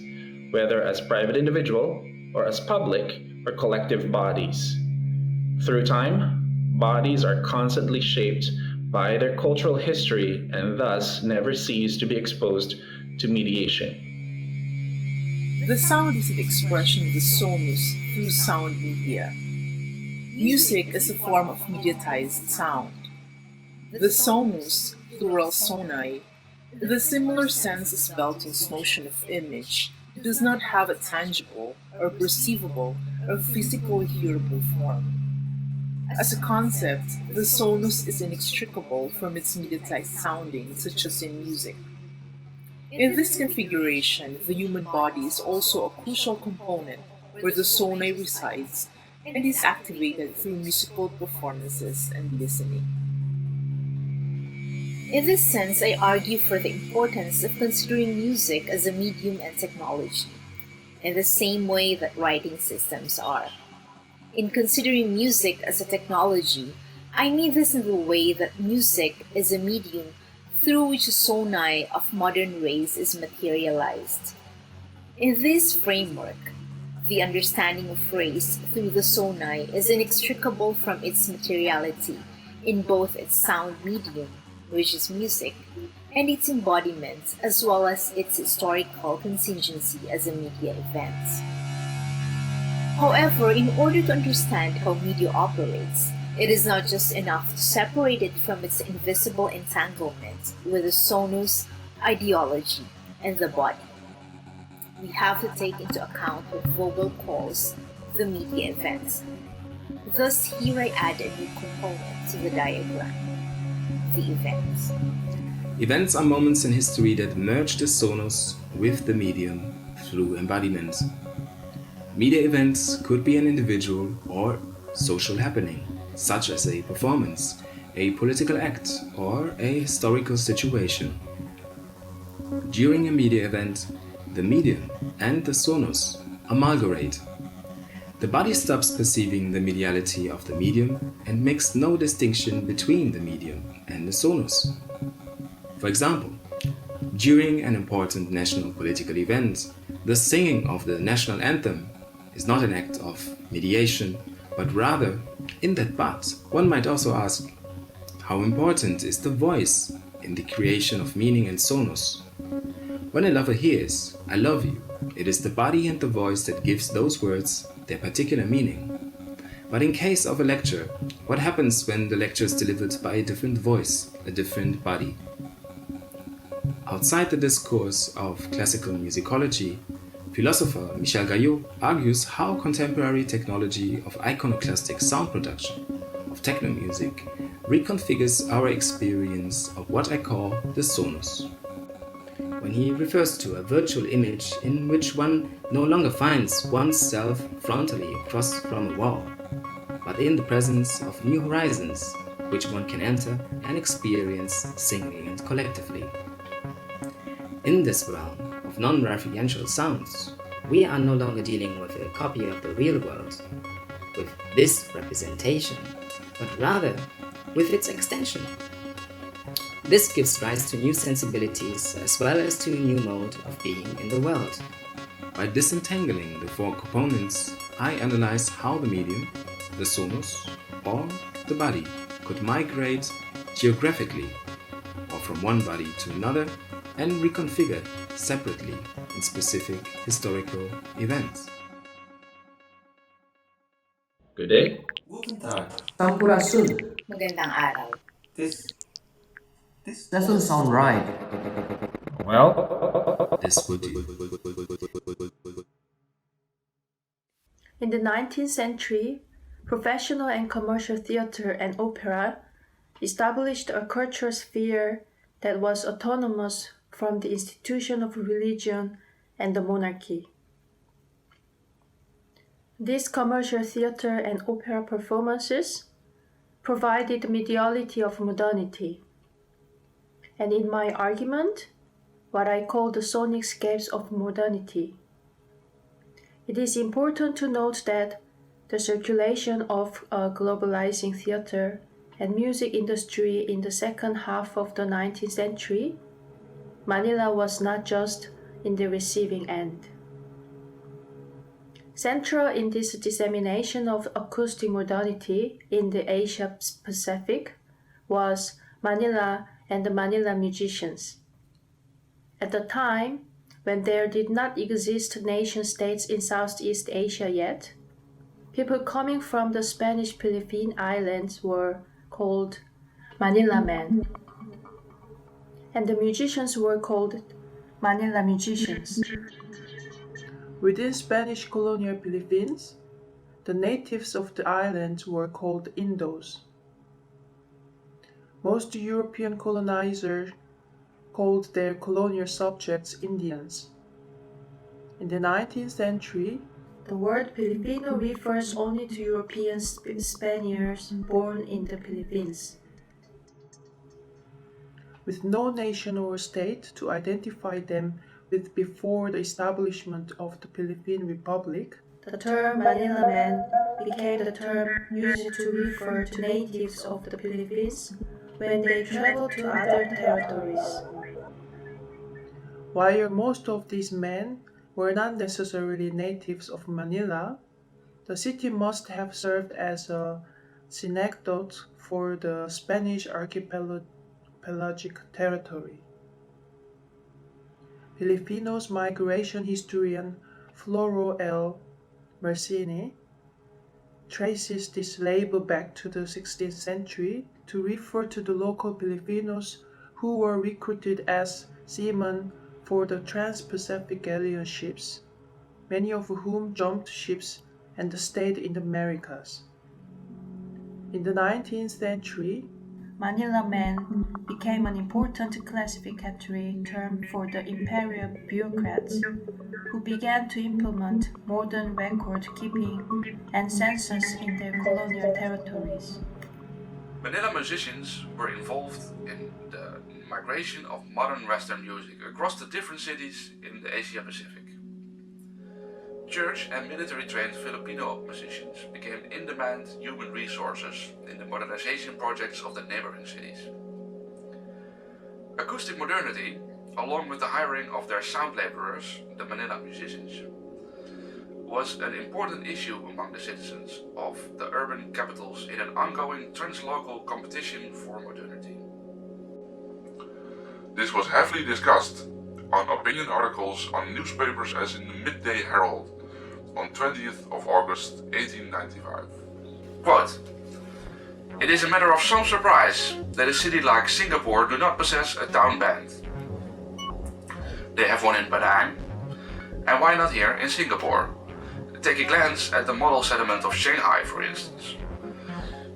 whether as private individual or as public or collective bodies. Through time, bodies are constantly shaped by their cultural history and thus never cease to be exposed to mediation. The sound is an expression of the sonus through sound media. Music is a form of mediatized sound. The sonus, plural soni, in the similar sense as Belton's notion of image, does not have a tangible or perceivable or physically hearable form. As a concept, the sonus is inextricable from its mediatized sounding, such as in music. In this configuration, the human body is also a crucial component where the soni resides and is activated through musical performances and listening. In this sense, I argue for the importance of considering music as a medium and technology, in the same way that writing systems are. In considering music as a technology, I mean this in the way that music is a medium through which the soni of modern race is materialized. In this framework, the understanding of race through the soni is inextricable from its materiality in both its sound medium, which is music, and its embodiment, as well as its historical contingency as a media event. However, in order to understand how media operates, it is not just enough to separate it from its invisible entanglement with the sonus, ideology, and the body. We have to take into account what Vogel calls the media event. Thus, here I add a new component to the diagram: the events. Events are moments in history that merge the sonus with the medium through embodiment. Media events could be an individual or social happening, such as a performance, a political act, or a historical situation. During a media event, the medium and the sonus amalgamate. The body stops perceiving the mediality of the medium and makes no distinction between the medium and the sonus. For example, during an important national political event, the singing of the national anthem is not an act of mediation, but rather, in that but, one might also ask, how important is the voice in the creation of meaning and sonus? When a lover hears, "I love you," it is the body and the voice that gives those words their particular meaning. But in case of a lecture, what happens when the lecture is delivered by a different voice, a different body? Outside the discourse of classical musicology, philosopher Michel Gaillot argues how contemporary technology of iconoclastic sound production, of techno music, reconfigures our experience of what I call the sonus. When he refers to a virtual image in which one no longer finds oneself frontally across from a wall, but in the presence of new horizons which one can enter and experience singly and collectively. In this realm of non-referential sounds, we are no longer dealing with a copy of the real world, with this representation, but rather with its extension. This gives rise to new sensibilities as well as to a new mode of being in the world. By disentangling the four components, I analyze how the medium, the sonus, or the body could migrate geographically, or from one body to another, and reconfigure separately in specific historical events. Good day. Guten Tag. Sampurasun. Magandang araw. This Doesn't sound right. Well, this would do. In the 19th century, professional and commercial theater and opera established a cultural sphere that was autonomous from the institution of religion and the monarchy. These commercial theater and opera performances provided the mediality of modernity. And in my argument, what I call the sonic scapes of modernity. It is important to note that the circulation of globalizing theater and music industry in the second half of the 19th century, Manila was not just in the receiving end. Central in this dissemination of acoustic modernity in the Asia Pacific was Manila and the Manila musicians. At the time, when there did not exist nation-states in Southeast Asia yet, people coming from the Spanish Philippine Islands were called Manila men, and the musicians were called Manila musicians. Within Spanish colonial Philippines, the natives of the islands were called Indos. Most European colonizers called their colonial subjects Indians. In the 19th century, the word Filipino refers only to European Spaniards born in the Philippines. With no nation or state to identify them with before the establishment of the Philippine Republic, the term Manila man became the term used to refer to natives of the Philippines when they traveled to other territories. While most of these men were not necessarily natives of Manila, the city must have served as a synecdoche for the Spanish archipelagic territory. Filipinos migration historian Floro L. Mercini traces this label back to the 16th century to refer to the local Filipinos who were recruited as seamen for the Trans-Pacific galleon ships, many of whom jumped ships and stayed in the Americas. In the 19th century, Manila men became an important classificatory term for the imperial bureaucrats who began to implement modern record keeping and census in their colonial territories. Manila musicians were involved in the migration of modern Western music across the different cities in the Asia Pacific. Church and military-trained Filipino musicians became in-demand human resources in the modernization projects of the neighboring cities. Acoustic modernity, along with the hiring of their sound laborers, the Manila musicians, was an important issue among the citizens of the urban capitals in an ongoing translocal competition for modernity. This was heavily discussed on opinion articles on newspapers as in the Midday Herald on 20th of August 1895. Quote, "It is a matter of some surprise that a city like Singapore do not possess a town band. They have one in Padang, and why not here in Singapore? Take a glance at the model settlement of Shanghai, for instance.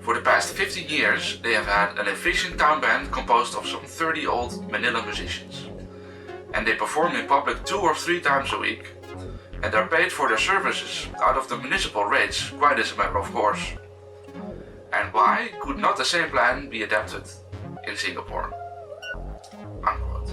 For the past 15 years, they have had an efficient town band composed of some 30 old Manila musicians. And they perform in public 2 or 3 times a week, and are paid for their services out of the municipal rates, quite as a matter of course. And why could not the same plan be adapted in Singapore?" Unquote.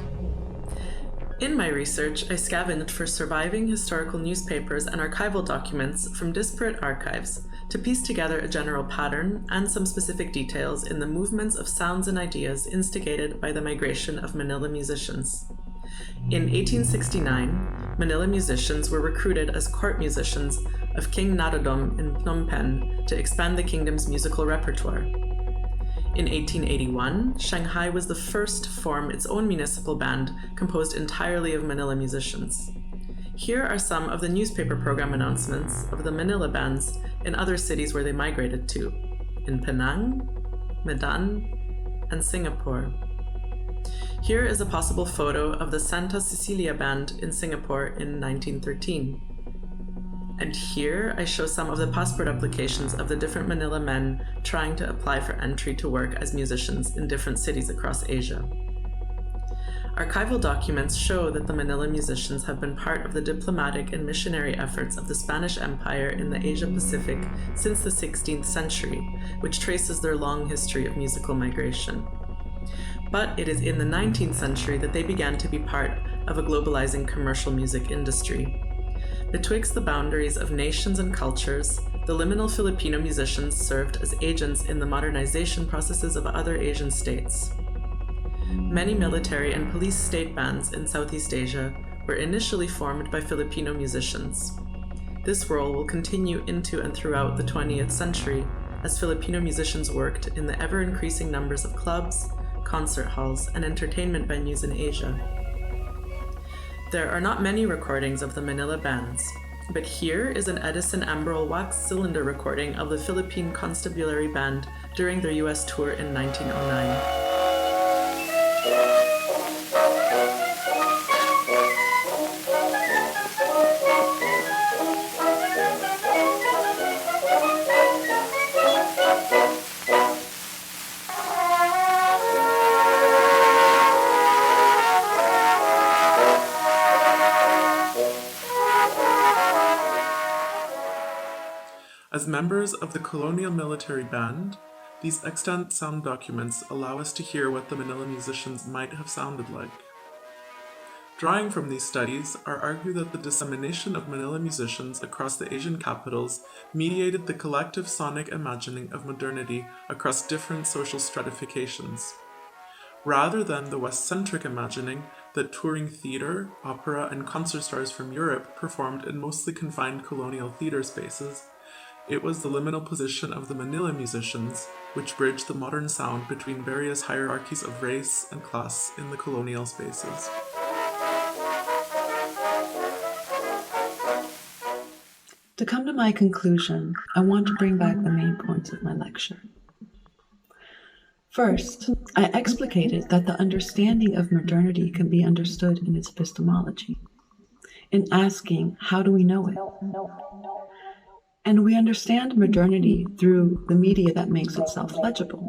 In my research, I scavenged for surviving historical newspapers and archival documents from disparate archives to piece together a general pattern and some specific details in the movements of sounds and ideas instigated by the migration of Manila musicians. In 1869, Manila musicians were recruited as court musicians of King Norodom in Phnom Penh to expand the kingdom's musical repertoire. In 1881, Shanghai was the first to form its own municipal band composed entirely of Manila musicians. Here are some of the newspaper program announcements of the Manila bands in other cities where they migrated to, in Penang, Medan, and Singapore. Here is a possible photo of the Santa Cecilia Band in Singapore in 1913. And here I show some of the passport applications of the different Manila men trying to apply for entry to work as musicians in different cities across Asia. Archival documents show that the Manila musicians have been part of the diplomatic and missionary efforts of the Spanish Empire in the Asia Pacific since the 16th century, which traces their long history of musical migration. But it is in the 19th century that they began to be part of a globalizing commercial music industry. Betwixt the boundaries of nations and cultures, the liminal Filipino musicians served as agents in the modernization processes of other Asian states. Many military and police state bands in Southeast Asia were initially formed by Filipino musicians. This role will continue into and throughout the 20th century as Filipino musicians worked in the ever-increasing numbers of clubs, concert halls, and entertainment venues in Asia. There are not many recordings of the Manila bands, but here is an Edison Ambrol wax cylinder recording of the Philippine Constabulary Band during their US tour in 1909. As members of the colonial military band, these extant sound documents allow us to hear what the Manila musicians might have sounded like. Drawing from these studies are argued that the dissemination of Manila musicians across the Asian capitals mediated the collective sonic imagining of modernity across different social stratifications, rather than the West-centric imagining that touring theater, opera, and concert stars from Europe performed in mostly confined colonial theater spaces. It was the liminal position of the Manila musicians which bridged the modern sound between various hierarchies of race and class in the colonial spaces. To come to my conclusion, I want to bring back the main points of my lecture. First, I explicated that the understanding of modernity can be understood in its epistemology, in asking, how do we know it? And we understand modernity through the media that makes itself legible.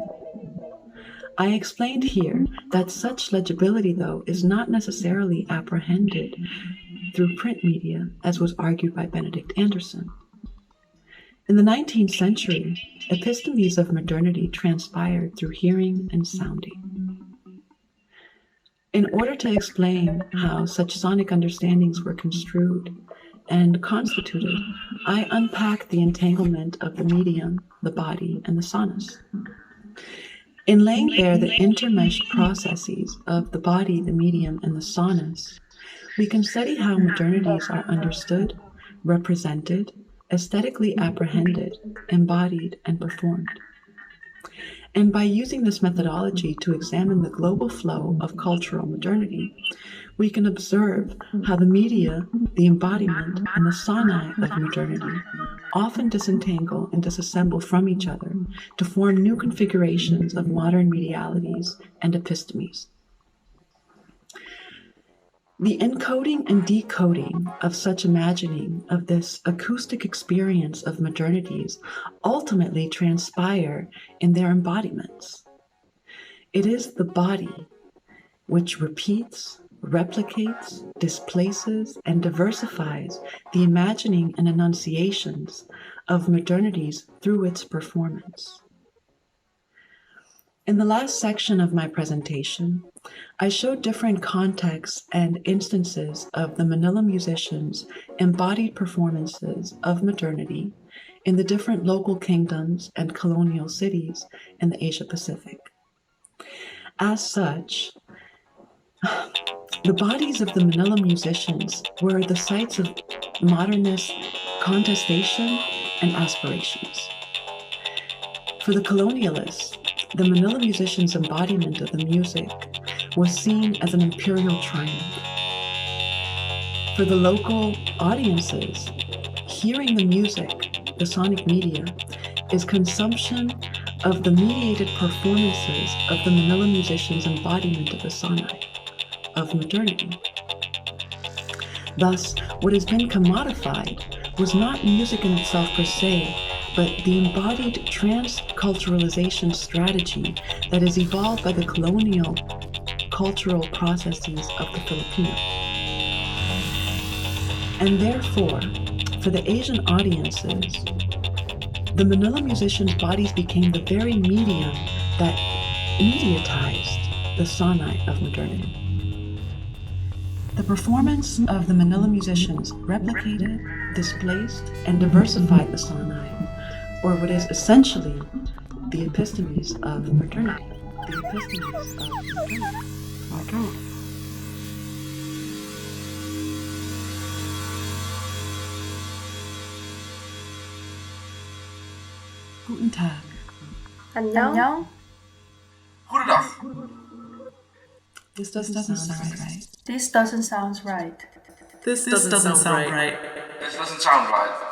I explained here that such legibility, though, is not necessarily apprehended through print media, as was argued by Benedict Anderson. In the 19th century, epistemes of modernity transpired through hearing and sounding. In order to explain how such sonic understandings were construed and constituted, I unpacked the entanglement of the medium, the body, and the sonus. In laying bare the intermeshed processes of the body, the medium, and the sonus, we can study how modernities are understood, represented, aesthetically apprehended, embodied, and performed. And by using this methodology to examine the global flow of cultural modernity, we can observe how the media, the embodiment, and the soni of modernity often disentangle and disassemble from each other to form new configurations of modern medialities and epistemes. The encoding and decoding of such imagining of this acoustic experience of modernities ultimately transpire in their embodiments. It is the body which repeats, replicates, displaces, and diversifies the imagining and enunciations of modernities through its performance. In the last section of my presentation, I showed different contexts and instances of the Manila musicians' embodied performances of modernity in the different local kingdoms and colonial cities in the Asia Pacific. As such, the bodies of the Manila musicians were the sites of modernist contestation and aspirations. For the colonialists, the Manila musicians' embodiment of the music was seen as an imperial triumph. For the local audiences, hearing the music, the sonic media, is consumption of the mediated performances of the Manila musicians' embodiment of the sonai, of modernity. Thus, what has been commodified was not music in itself per se, but the embodied transculturalization strategy that is evolved by the colonial cultural processes of the Filipino. And therefore, for the Asian audiences, the Manila musicians' bodies became the very medium that mediatized the sonai of modernity. The performance of the Manila musicians replicated, displaced, and diversified the sonai, or what is essentially the epistemes of modernity. The epistemes of modernity. Guten Tag. 안녕. Goedendag. This doesn't sound right. This doesn't sound right. This doesn't sound right. This doesn't sound right.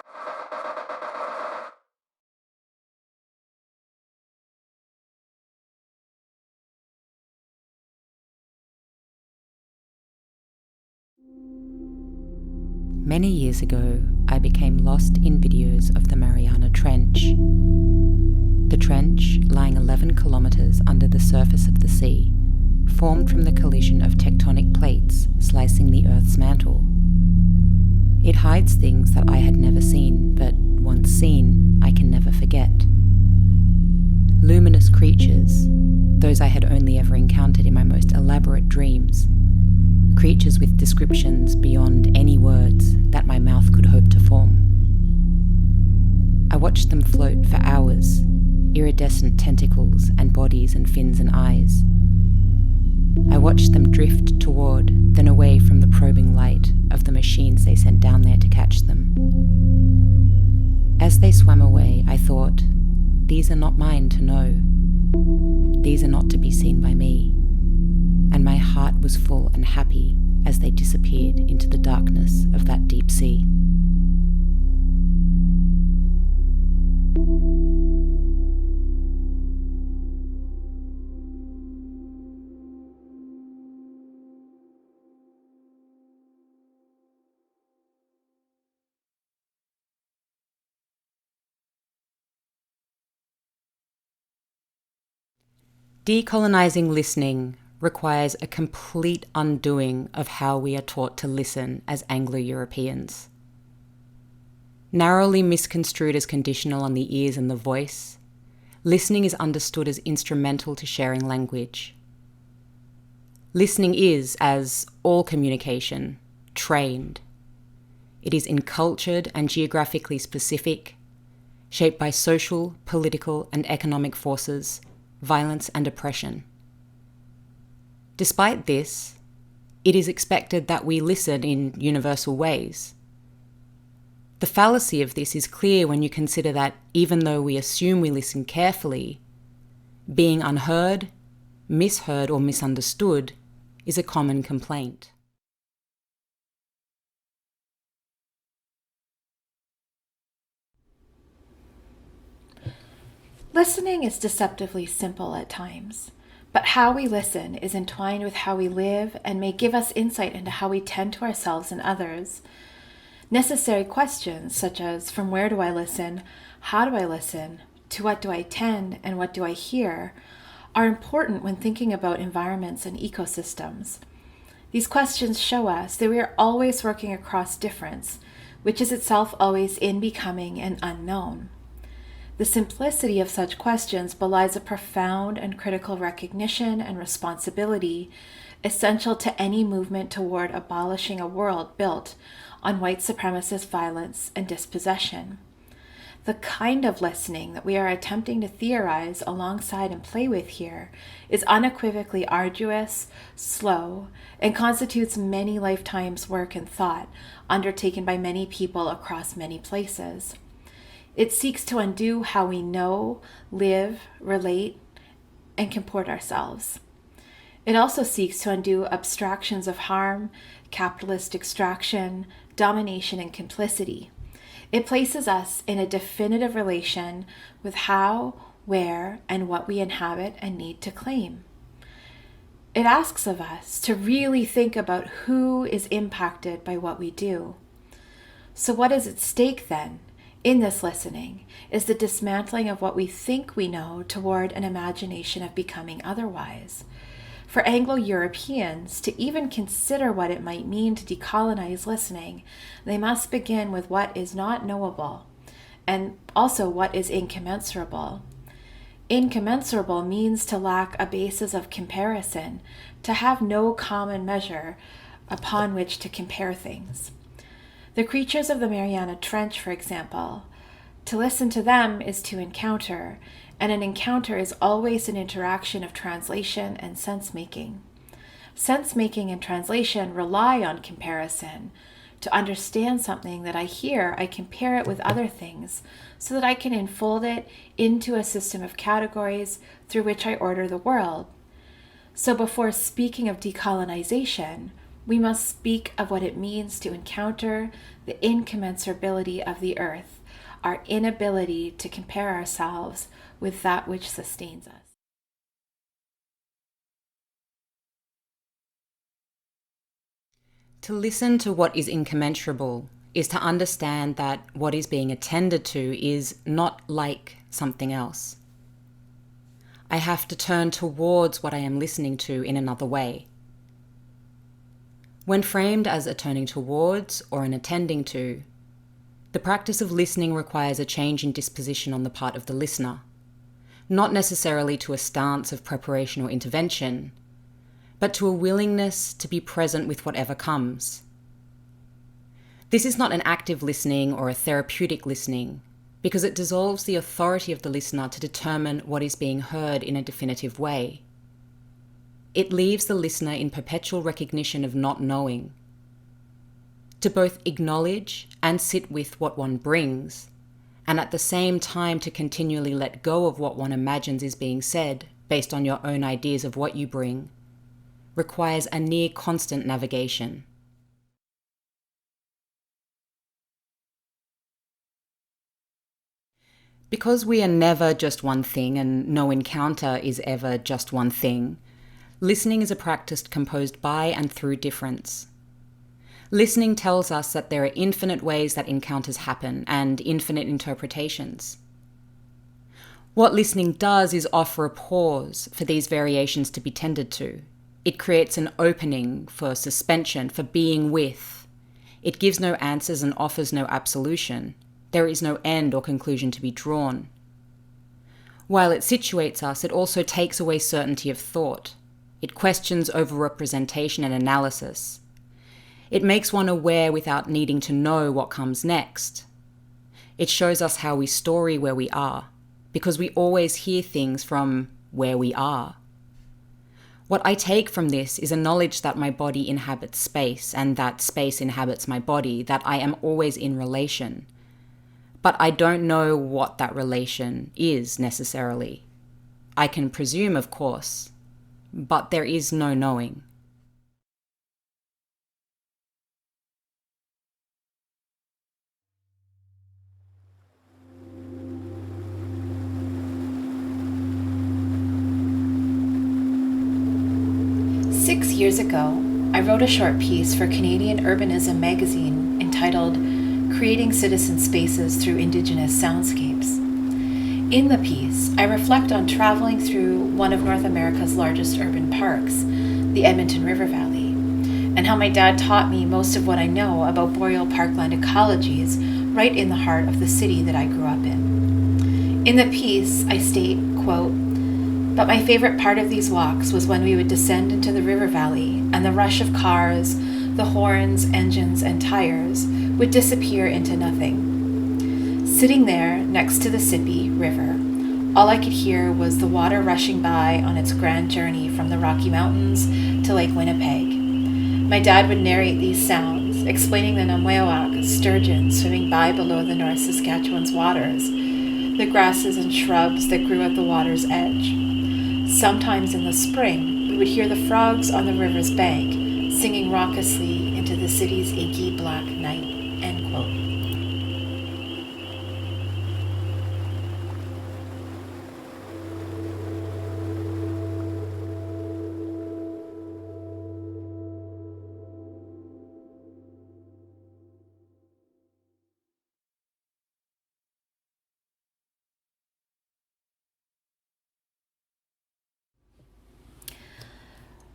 Many years ago, I became lost in videos of the Mariana Trench. The trench, lying 11 kilometers under the surface of the sea, formed from the collision of tectonic plates slicing the Earth's mantle. It hides things that I had never seen, but once seen, I can never forget. Luminous creatures, those I had only ever encountered in my most elaborate dreams. Creatures with descriptions beyond any words that my mouth could hope to form. I watched them float for hours, iridescent tentacles and bodies and fins and eyes. I watched them drift toward, then away from the probing light of the machines they sent down there to catch them. As they swam away, I thought, these are not mine to know. These are not to be seen by me. And my heart was full and happy as they disappeared into the darkness of that deep sea. Decolonizing listening requires a complete undoing of how we are taught to listen as Anglo-Europeans. Narrowly misconstrued as conditional on the ears and the voice, listening is understood as instrumental to sharing language. Listening is, as all communication, trained. It is encultured and geographically specific, shaped by social, political, and economic forces, violence and oppression. Despite this, it is expected that we listen in universal ways. The fallacy of this is clear when you consider that even though we assume we listen carefully, being unheard, misheard, or misunderstood is a common complaint. Listening is deceptively simple at times, but how we listen is entwined with how we live and may give us insight into how we tend to ourselves and others. Necessary questions such as from where do I listen, how do I listen, to what do I tend, and what do I hear are important when thinking about environments and ecosystems. These questions show us that we are always working across difference, which is itself always in becoming and unknown. The simplicity of such questions belies a profound and critical recognition and responsibility essential to any movement toward abolishing a world built on white supremacist violence and dispossession. The kind of listening that we are attempting to theorize alongside and play with here is unequivocally arduous, slow, and constitutes many lifetimes' work and thought undertaken by many people across many places. It seeks to undo how we know, live, relate, and comport ourselves. It also seeks to undo abstractions of harm, capitalist extraction, domination, and complicity. It places us in a definitive relation with how, where, and what we inhabit and need to claim. It asks of us to really think about who is impacted by what we do. So what is at stake then, in this listening, is the dismantling of what we think we know toward an imagination of becoming otherwise. For Anglo-Europeans to even consider what it might mean to decolonize listening, they must begin with what is not knowable, and also what is incommensurable. Incommensurable means to lack a basis of comparison, to have no common measure upon which to compare things. The creatures of the Mariana Trench, for example, to listen to them is to encounter, and an encounter is always an interaction of translation and sense-making. Sense-making and translation rely on comparison. To understand something that I hear, I compare it with other things so that I can enfold it into a system of categories through which I order the world. So before speaking of decolonization, we must speak of what it means to encounter the incommensurability of the earth, our inability to compare ourselves with that which sustains us. To listen to what is incommensurable is to understand that what is being attended to is not like something else. I have to turn towards what I am listening to in another way. When framed as a turning towards or an attending to, the practice of listening requires a change in disposition on the part of the listener, not necessarily to a stance of preparation or intervention, but to a willingness to be present with whatever comes. This is not an active listening or a therapeutic listening, because it dissolves the authority of the listener to determine what is being heard in a definitive way. It leaves the listener in perpetual recognition of not knowing. To both acknowledge and sit with what one brings, and at the same time to continually let go of what one imagines is being said based on your own ideas of what you bring, requires a near constant navigation. Because we are never just one thing and no encounter is ever just one thing, listening is a practice composed by and through difference. Listening tells us that there are infinite ways that encounters happen and infinite interpretations. What listening does is offer a pause for these variations to be tended to. It creates an opening for suspension, for being with. It gives no answers and offers no absolution. There is no end or conclusion to be drawn. While it situates us, it also takes away certainty of thought. It questions over-representation and analysis. It makes one aware without needing to know what comes next. It shows us how we story where we are, because we always hear things from where we are. What I take from this is a knowledge that my body inhabits space, and that space inhabits my body, that I am always in relation. But I don't know what that relation is necessarily. I can presume, of course, but there is no knowing. Six years ago, I wrote a short piece for Canadian Urbanism magazine entitled Creating Citizen Spaces Through Indigenous Soundscapes. In the piece, I reflect on traveling through one of North America's largest urban parks, the Edmonton River Valley, and how my dad taught me most of what I know about boreal parkland ecologies right in the heart of the city that I grew up in. In the piece, I state, quote, "But my favorite part of these walks was when we would descend into the river valley and the rush of cars, the horns, engines, and tires would disappear into nothing. Sitting there next to the Sippy River, all I could hear was the water rushing by on its grand journey from the Rocky Mountains to Lake Winnipeg. My dad would narrate these sounds, explaining the Namweowak sturgeon swimming by below the North Saskatchewan's waters, the grasses and shrubs that grew at the water's edge. Sometimes in the spring, we would hear the frogs on the river's bank singing raucously into the city's inky black night," end quote.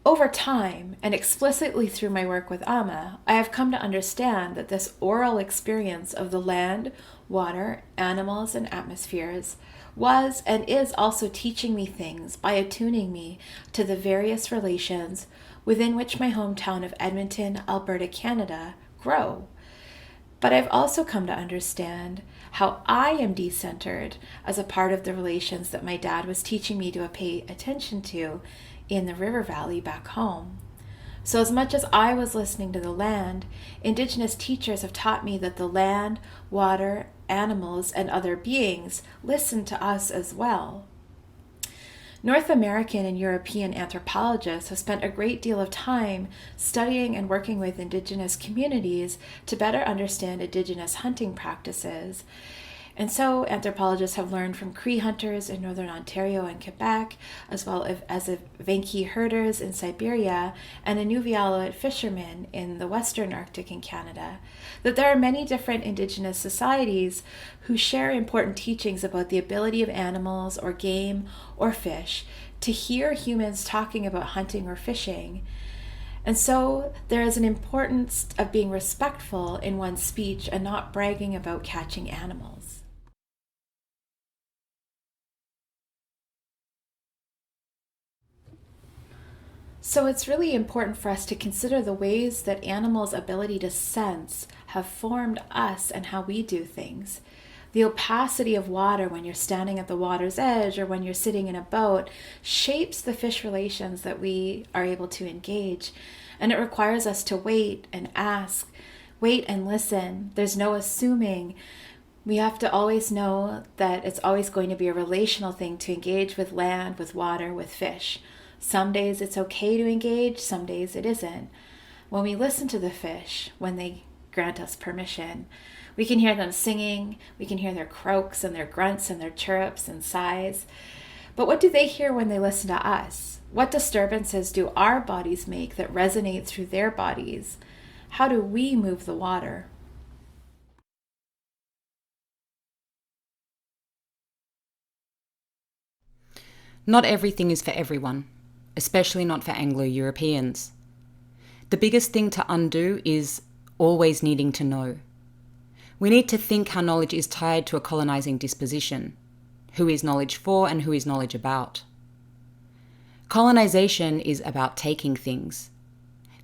Over time, and explicitly through my work with Ama, I have come to understand that this oral experience of the land, water, animals, and atmospheres was and is also teaching me things by attuning me to the various relations within which my hometown of Edmonton, Alberta, Canada, grow. But I've also come to understand how I am decentered as a part of the relations that my dad was teaching me to pay attention to in the river valley back home. So as much as I was listening to the land, Indigenous teachers have taught me that the land, water, animals, and other beings listen to us as well. North American and European anthropologists have spent a great deal of time studying and working with Indigenous communities to better understand Indigenous hunting practices. And so anthropologists have learned from Cree hunters in northern Ontario and Quebec, as well as Venki herders in Siberia and Inuvialuit fishermen in the western Arctic in Canada, that there are many different Indigenous societies who share important teachings about the ability of animals or game or fish to hear humans talking about hunting or fishing. And so there is an importance of being respectful in one's speech and not bragging about catching animals. So it's really important for us to consider the ways that animals' ability to sense have formed us and how we do things. The opacity of water when you're standing at the water's edge or when you're sitting in a boat shapes the fish relations that we are able to engage. And it requires us to wait and ask, wait and listen. There's no assuming. We have to always know that it's always going to be a relational thing to engage with land, with water, with fish. Some days it's okay to engage, some days it isn't. When we listen to the fish, when they grant us permission, we can hear them singing, we can hear their croaks and their grunts and their chirrups and sighs. But what do they hear when they listen to us? What disturbances do our bodies make that resonate through their bodies? How do we move the water? Not everything is for everyone, especially not for Anglo-Europeans. The biggest thing to undo is always needing to know. We need to think how knowledge is tied to a colonizing disposition. Who is knowledge for and who is knowledge about? Colonization is about taking things.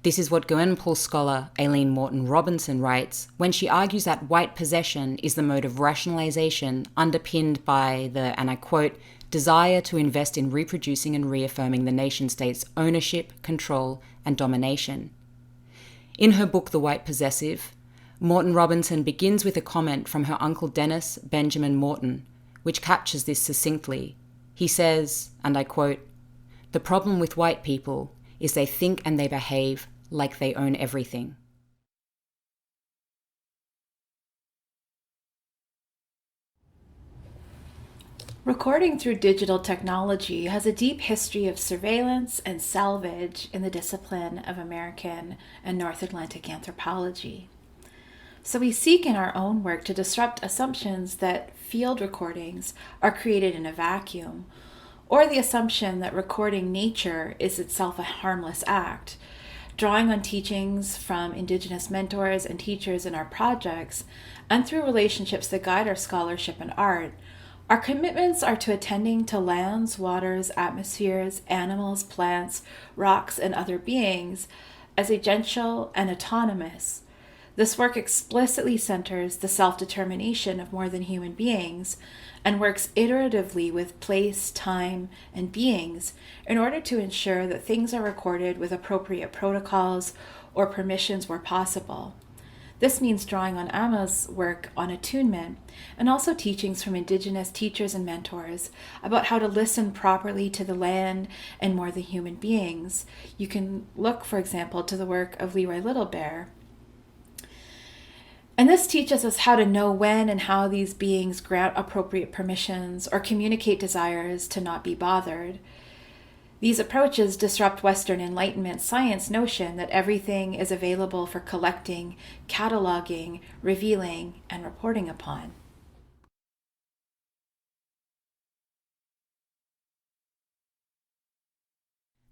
This is what Goenpul scholar Aileen Morton Robinson writes when she argues that white possession is the mode of rationalization underpinned by the, and I quote, desire to invest in reproducing and reaffirming the nation-state's ownership, control, and domination. In her book, The White Possessive, Morton Robinson begins with a comment from her uncle Dennis Benjamin Morton, which captures this succinctly. He says, and I quote, "The problem with white people is they think and they behave like they own everything." Recording through digital technology has a deep history of surveillance and salvage in the discipline of American and North Atlantic anthropology. So we seek in our own work to disrupt assumptions that field recordings are created in a vacuum, or the assumption that recording nature is itself a harmless act. Drawing on teachings from Indigenous mentors and teachers in our projects, and through relationships that guide our scholarship and art, Our commitments are to attending to lands, waters, atmospheres, animals, plants, rocks, and other beings as agential and autonomous. This work explicitly centers the self-determination of more than human beings and works iteratively with place, time, and beings in order to ensure that things are recorded with appropriate protocols or permissions where possible. This means drawing on Emma's work on attunement and also teachings from Indigenous teachers and mentors about how to listen properly to the land and more than human beings. You can look, for example, to the work of Leroy Little Bear. And this teaches us how to know when and how these beings grant appropriate permissions or communicate desires to not be bothered. These approaches disrupt Western Enlightenment science notion that everything is available for collecting, cataloging, revealing, and reporting upon.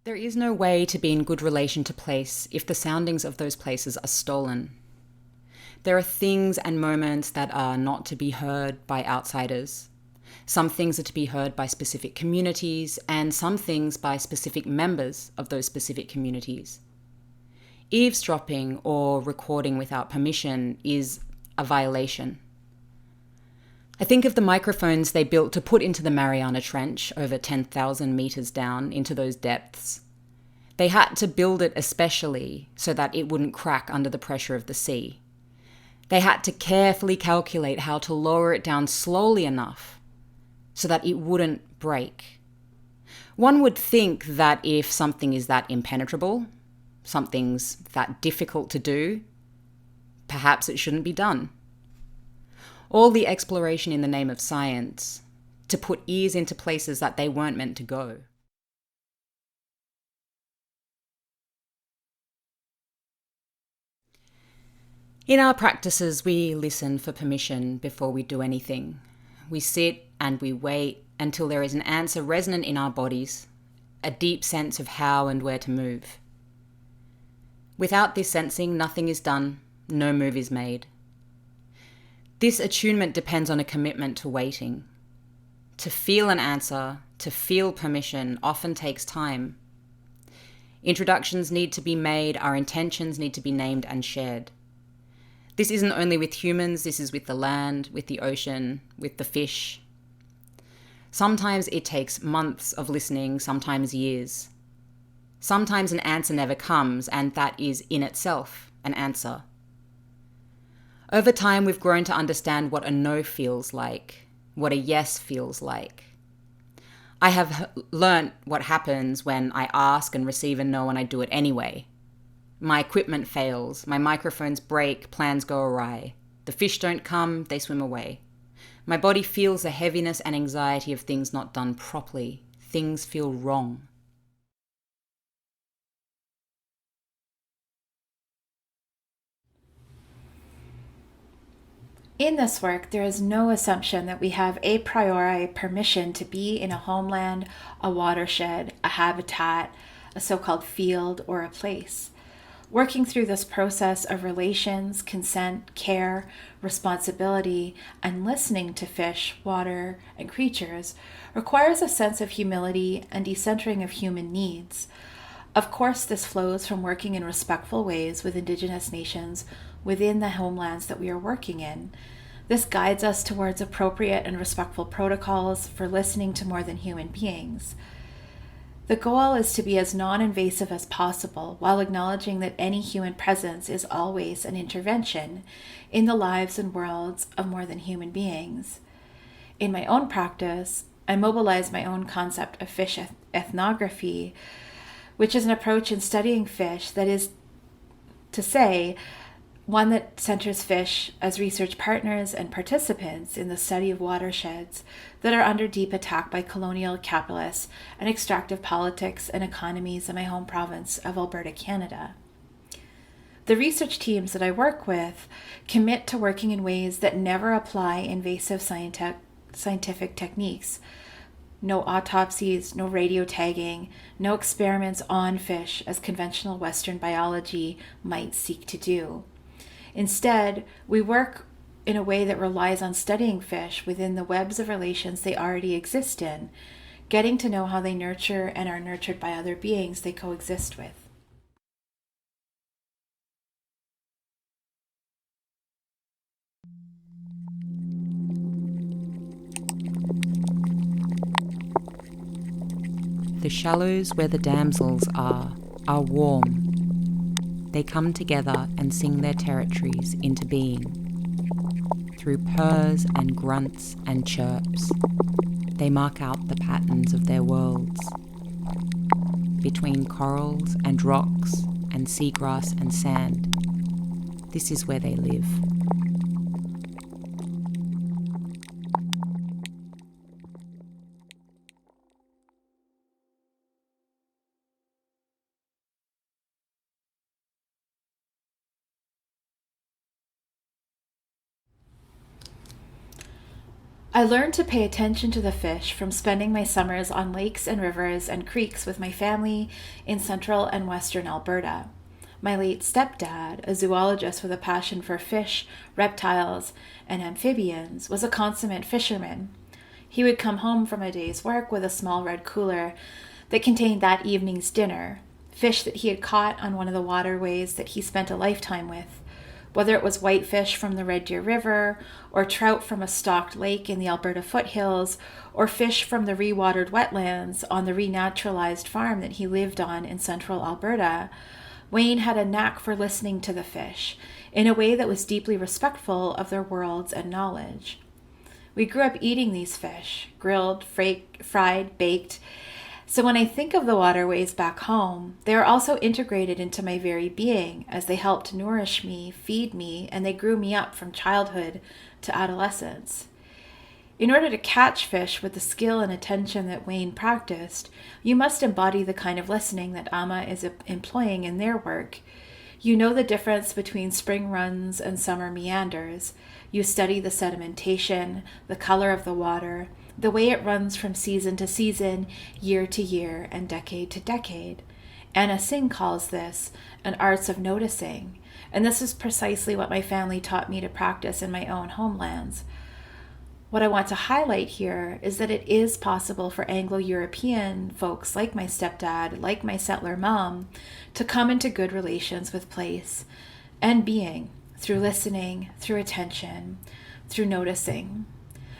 There is no way to be in good relation to place if the soundings of those places are stolen. There are things and moments that are not to be heard by outsiders. Some things are to be heard by specific communities, and some things by specific members of those specific communities. Eavesdropping or recording without permission is a violation. I think of the microphones they built to put into the Mariana Trench over 10,000 meters down into those depths. They had to build it especially so that it wouldn't crack under the pressure of the sea. They had to carefully calculate how to lower it down slowly enough so that it wouldn't break. One would think that if something is that impenetrable, something's that difficult to do, perhaps it shouldn't be done. All the exploration in the name of science, to put ears into places that they weren't meant to go. In our practices, we listen for permission before we do anything. We sit and we wait until there is an answer resonant in our bodies, a deep sense of how and where to move. Without this sensing, nothing is done, no move is made. This attunement depends on a commitment to waiting. To feel an answer, to feel permission, often takes time. Introductions need to be made, our intentions need to be named and shared. This isn't only with humans, this is with the land, with the ocean, with the fish. Sometimes it takes months of listening, sometimes years. Sometimes an answer never comes, and that is in itself an answer. Over time, we've grown to understand what a no feels like, what a yes feels like. I have learnt what happens when I ask and receive a no and I do it anyway. My equipment fails, my microphones break, plans go awry. The fish don't come, they swim away. My body feels the heaviness and anxiety of things not done properly. Things feel wrong. In this work, there is no assumption that we have a priori permission to be in a homeland, a watershed, a habitat, a so-called field, or a place. Working through this process of relations, consent, care, responsibility, and listening to fish, water, and creatures requires a sense of humility and decentering of human needs. Of course, this flows from working in respectful ways with Indigenous nations within the homelands that we are working in. This guides us towards appropriate and respectful protocols for listening to more than human beings. The goal is to be as non-invasive as possible while acknowledging that any human presence is always an intervention in the lives and worlds of more than human beings. In my own practice, I mobilize my own concept of fish ethnography, which is an approach in studying fish that is to say, one that centers fish as research partners and participants in the study of watersheds that are under deep attack by colonial capitalists and extractive politics and economies in my home province of Alberta, Canada. The research teams that I work with commit to working in ways that never apply invasive scientific techniques. No autopsies, no radio tagging, no experiments on fish as conventional Western biology might seek to do. Instead, we work in a way that relies on studying fish within the webs of relations they already exist in, getting to know how they nurture and are nurtured by other beings they coexist with. The shallows where the damsels are warm. They come together and sing their territories into being. Through purrs and grunts and chirps, they mark out the patterns of their worlds. Between corals and rocks and seagrass and sand, this is where they live. I learned to pay attention to the fish from spending my summers on lakes and rivers and creeks with my family in central and western Alberta. My late stepdad, a zoologist with a passion for fish, reptiles, and amphibians, was a consummate fisherman. He would come home from a day's work with a small red cooler that contained that evening's dinner, fish that he had caught on one of the waterways that he spent a lifetime with. Whether it was whitefish from the Red Deer River, or trout from a stocked lake in the Alberta foothills, or fish from the rewatered wetlands on the renaturalized farm that he lived on in central Alberta, Wayne had a knack for listening to the fish in a way that was deeply respectful of their worlds and knowledge. We grew up eating these fish, grilled, fried, baked. So when I think of the waterways back home, they are also integrated into my very being as they helped nourish me, feed me, and they grew me up from childhood to adolescence. In order to catch fish with the skill and attention that Wayne practiced, you must embody the kind of listening that AMA is employing in their work. You know the difference between spring runs and summer meanders. You study the sedimentation, the color of the water, the way it runs from season to season, year to year, and decade to decade. Anna Singh calls this an arts of noticing, and this is precisely what my family taught me to practice in my own homelands. What I want to highlight here is that it is possible for Anglo-European folks like my stepdad, like my settler mom, to come into good relations with place and being through listening, through attention, through noticing.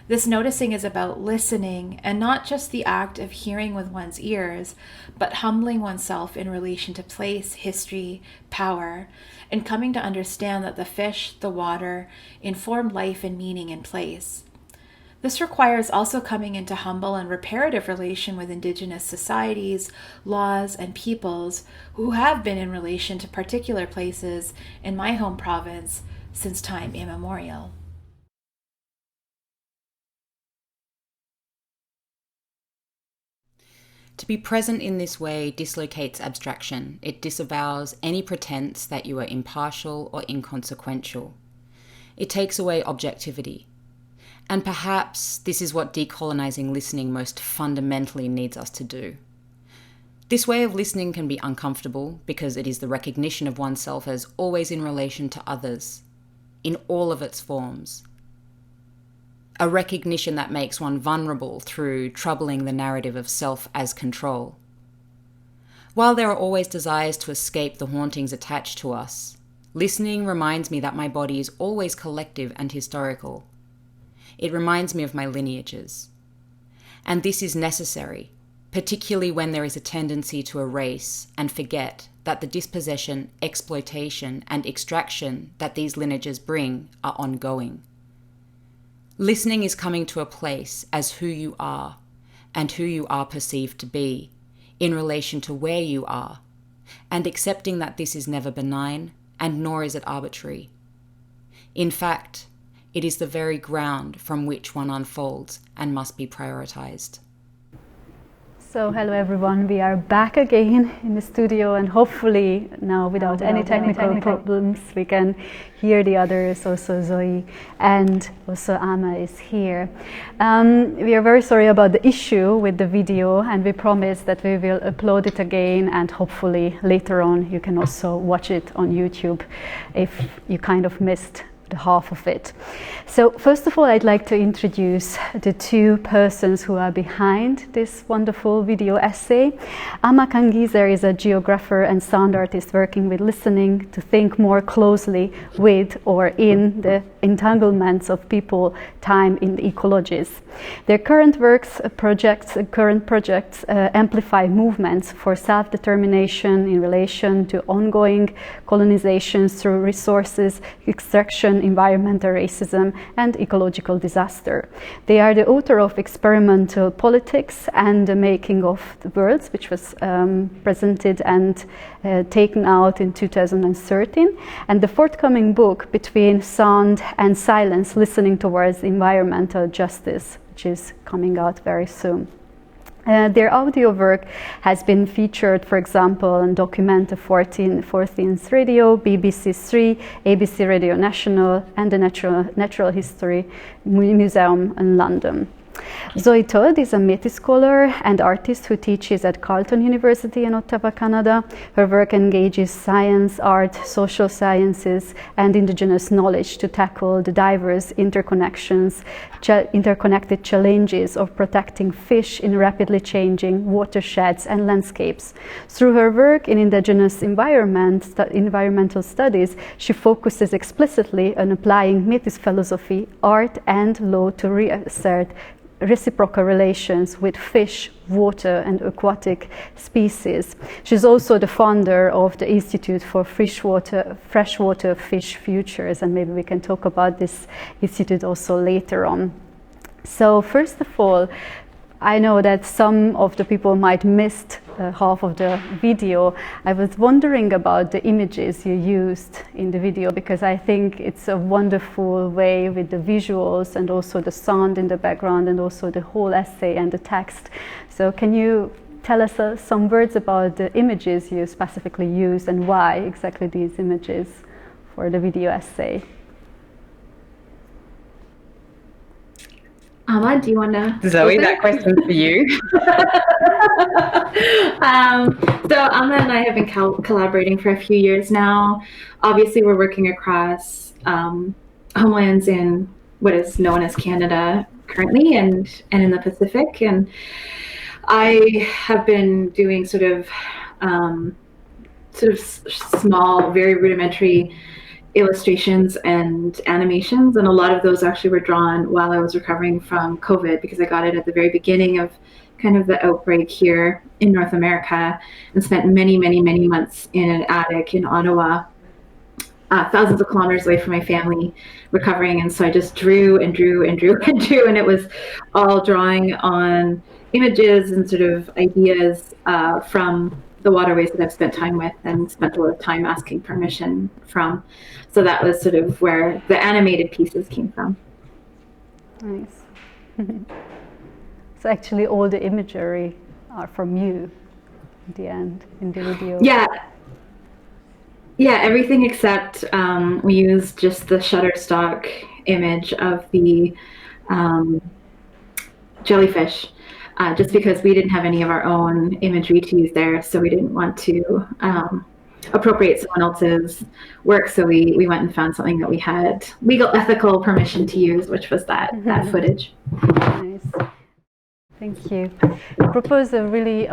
This noticing is about listening, and not just the act of hearing with one's ears, but humbling oneself in relation to place, history, power, and coming to understand that the fish, the water, inform life and meaning in place. This requires also coming into humble and reparative relation with Indigenous societies, laws, and peoples who have been in relation to particular places in my home province since time immemorial. To be present in this way dislocates abstraction. It disavows any pretense that you are impartial or inconsequential. It takes away objectivity. And perhaps this is what decolonizing listening most fundamentally needs us to do. This way of listening can be uncomfortable because it is the recognition of oneself as always in relation to others, in all of its forms. A recognition that makes one vulnerable through troubling the narrative of self as control. While there are always desires to escape the hauntings attached to us, listening reminds me that my body is always collective and historical. It reminds me of my lineages. And this is necessary, particularly when there is a tendency to erase and forget that the dispossession, exploitation, and extraction that these lineages bring are ongoing. Listening is coming to a place as who you are and who you are perceived to be in relation to where you are, and accepting that this is never benign and nor is it arbitrary. In fact, it is the very ground from which one unfolds and must be prioritized. So hello everyone, we are back again in the studio, and hopefully now without any technical problems we can hear the others, also Zoe and also Ama is here. We are very sorry about the issue with the video, and we promise that we will upload it again, and hopefully later on you can also watch it on YouTube if you kind of missed the half of it. So first of all, I'd like to introduce the two persons who are behind this wonderful video essay. AM Kanngieser is a geographer and sound artist working with listening to think more closely with or in the entanglements of people, time in the ecologies. Their current projects amplify movements for self-determination in relation to ongoing colonizations through resources, extraction, environmental racism, and ecological disaster. They are the author of Experimental Politics and the Making of the Worlds, which was presented and taken out in 2013, and the forthcoming book, Between Sound and Silence, Listening Towards Environmental Justice, which is coming out very soon. Their audio work has been featured, for example, on Documenta 14th Radio, BBC 3, ABC Radio National, and the Natural History Museum in London. Zoe Todd is a Métis scholar and artist who teaches at Carleton University in Ottawa, Canada. Her work engages science, art, social sciences, and indigenous knowledge to tackle the diverse interconnected challenges of protecting fish in rapidly changing watersheds and landscapes. Through her work in indigenous environmental studies, she focuses explicitly on applying Métis philosophy, art, and law to reassert reciprocal relations with fish, water, and aquatic species. She's also the founder of the Institute for Freshwater Fish Futures, and maybe we can talk about this institute also later on. So first of all, I know that some of the people might missed half of the video. I was wondering about the images you used in the video, because I think it's a wonderful way with the visuals and also the sound in the background and also the whole essay and the text. So can you tell us some words about the images you specifically used and why exactly these images for the video essay? Amma, do you want to? Zoe, that question's for you. So Amma and I have been collaborating for a few years now. Obviously, we're working across homelands in what is known as Canada currently, and in the Pacific. And I have been doing sort of small, very rudimentary illustrations and animations, and a lot of those actually were drawn while I was recovering from COVID, because I got it at the very beginning of kind of the outbreak here in North America, and spent many months in an attic in Ottawa, thousands of kilometers away from my family, recovering. And so I just drew, and it was all drawing on images and sort of ideas from the waterways that I've spent time with and spent a lot of time asking permission from. So that was sort of where the animated pieces came from. Nice. So actually all the imagery are from you at the end in the video. Yeah, everything except we used just the Shutterstock image of the jellyfish. Just because we didn't have any of our own imagery to use there, so we didn't want to appropriate someone else's work, so we went and found something that we had legal, ethical permission to use, which was that footage. Nice. Thank you. You propose a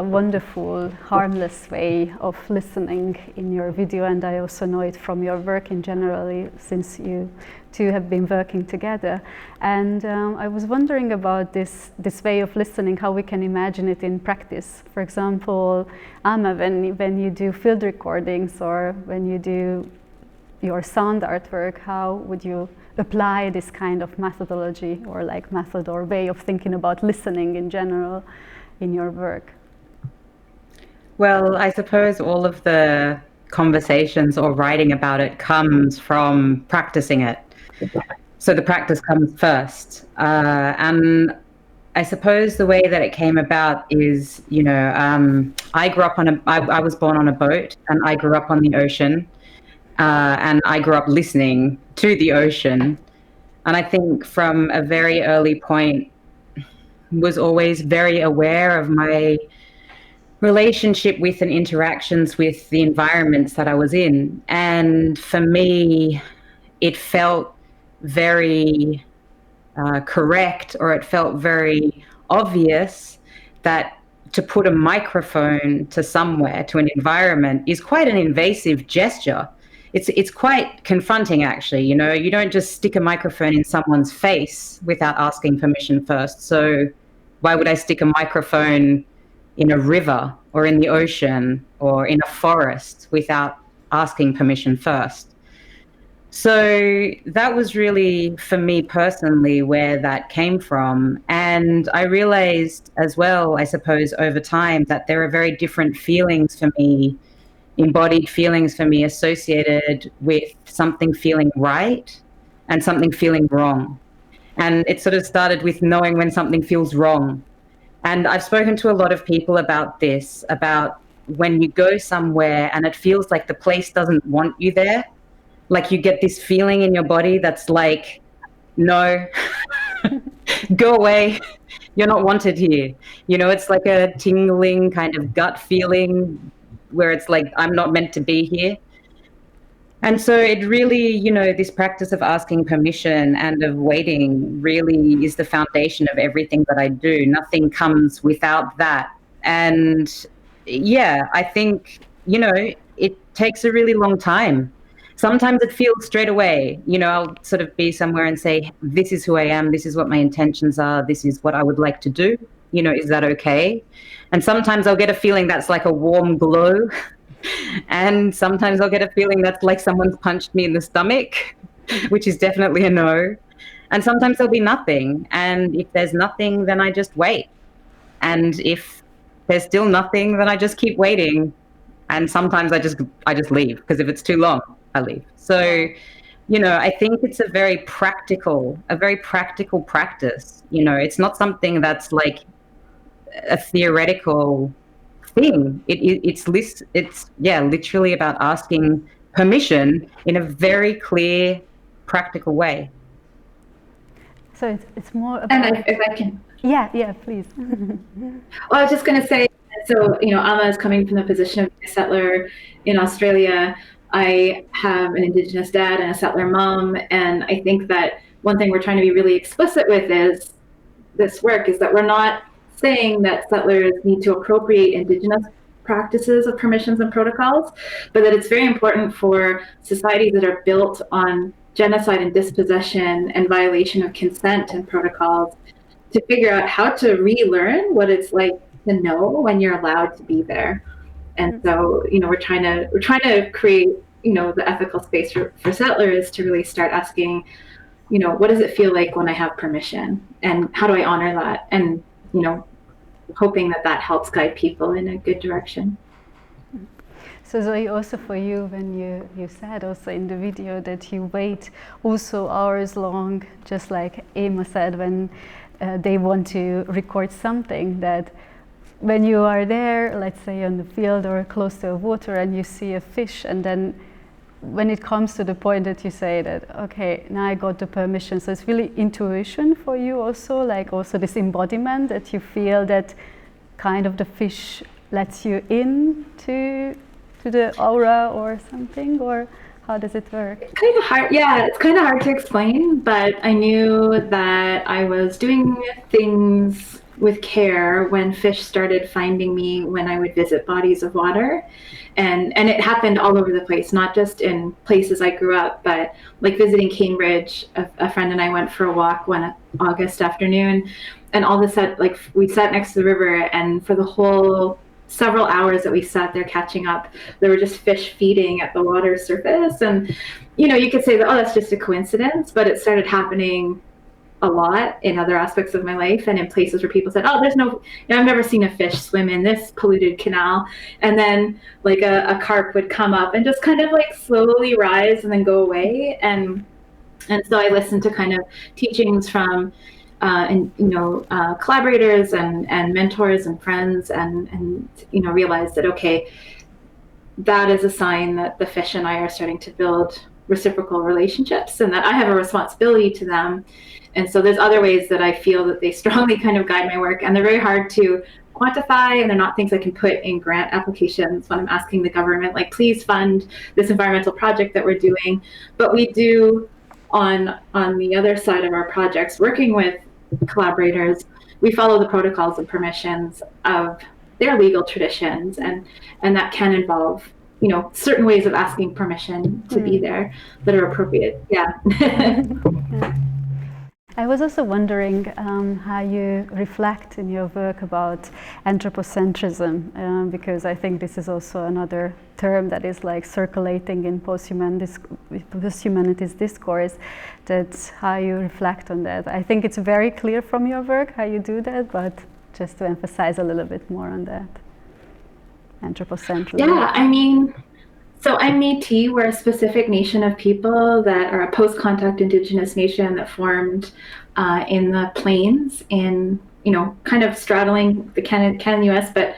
wonderful, harmless way of listening in your video, and I also know it from your work in general, since you two have been working together. And I was wondering about this way of listening, how we can imagine it in practice. For example, Amma, when you do field recordings or when you do your sound artwork, how would you apply this kind of methodology or method or way of thinking about listening in general in your work? Well, I suppose all of the conversations or writing about it comes from practicing it. So the practice comes first. And I suppose the way that it came about is, I grew up I was born on a boat, and I grew up on the ocean. And I grew up listening to the ocean. And I think from a very early point was always very aware of my relationship with and interactions with the environments that I was in. And for me, it felt very correct, or it felt very obvious that to put a microphone to somewhere, to an environment, is quite an invasive gesture. It's quite confronting, actually. You know, you don't just stick a microphone in someone's face without asking permission first. So why would I stick a microphone in a river or in the ocean or in a forest without asking permission first? So that was really, for me personally, where that came from. And I realized as well, I suppose, over time, that there are very different feelings for me, embodied feelings for me, associated with something feeling right and something feeling wrong. And it sort of started with knowing when something feels wrong. And I've spoken to a lot of people about this, about when you go somewhere and it feels like the place doesn't want you there. Like you get this feeling in your body that's like, no, go away. You're not wanted here. You know, it's like a tingling kind of gut feeling where it's like, I'm not meant to be here. And so it really, you know, this practice of asking permission and of waiting really is the foundation of everything that I do. Nothing comes without that. And yeah, I think, you know, it takes a really long time. Sometimes it feels straight away. You know, I'll sort of be somewhere and say, this is who I am. This is what my intentions are. This is what I would like to do. You know, is that okay? And sometimes I'll get a feeling that's like a warm glow. And sometimes I'll get a feeling that's like someone's punched me in the stomach, which is definitely a no. And sometimes there'll be nothing. And if there's nothing, then I just wait. And if there's still nothing, then I just keep waiting. And sometimes I just leave, because if it's too long, I leave. So, you know, I think it's a very practical practice. You know, it's not something that's like a theoretical thing. It's literally about asking permission in a very clear, practical way. So it's more about... And if I can... Yeah, please. Well, I was just going to say, so, you know, Amma is coming from the position of a settler in Australia. I have an Indigenous dad and a settler mom, and I think that one thing we're trying to be really explicit with is this work is that we're not saying that settlers need to appropriate Indigenous practices of permissions and protocols, but that it's very important for societies that are built on genocide and dispossession and violation of consent and protocols to figure out how to relearn what it's like to know when you're allowed to be there. And so, you know, we're trying to create, you know, the ethical space for settlers to really start asking, you know, what does it feel like when I have permission, and how do I honor that? And, you know, hoping that helps guide people in a good direction. So Zoe, also for you, when you said also in the video that you wait also hours long, just like Emma said, when they want to record something, that when you are there, let's say on the field or close to water, and you see a fish, and then when it comes to the point that you say that, okay, now I got the permission. So it's really intuition for you also, like also this embodiment that you feel that kind of the fish lets you in to the aura or something, or how does it work? It's kind of hard. Yeah, it's kind of hard to explain, but I knew that I was doing things with care when fish started finding me when I would visit bodies of water. And it happened all over the place, not just in places I grew up, but like visiting Cambridge, a friend and I went for a walk one August afternoon, and all of a sudden, like, we sat next to the river, and for the whole several hours that we sat there catching up, there were just fish feeding at the water surface. And, you know, you could say that, oh, that's just a coincidence, but it started happening a lot in other aspects of my life, and in places where people said, oh, there's no, you know, I've never seen a fish swim in this polluted canal. And then like a carp would come up and just kind of like slowly rise and then go away. And so I listened to kind of teachings from collaborators and mentors and friends, and you know, realized that, okay, that is a sign that the fish and I are starting to build reciprocal relationships, and that I have a responsibility to them. And so there's other ways that I feel that they strongly kind of guide my work, and they're very hard to quantify, and they're not things I can put in grant applications when I'm asking the government, like, please fund this environmental project that we're doing. But we do on the other side of our projects, working with collaborators, we follow the protocols and permissions of their legal traditions, and that can involve, you know, certain ways of asking permission to be there that are appropriate. Yeah. I was also wondering how you reflect in your work about anthropocentrism, because I think this is also another term that is like circulating in post-humanities discourse, that's how you reflect on that. I think it's very clear from your work how you do that, but just to emphasize a little bit more on that. Anthropocentrism. Yeah, I mean, so I'm Métis. We're a specific nation of people that are a post-contact Indigenous nation that formed in the plains, in, you know, kind of straddling the Canada US, but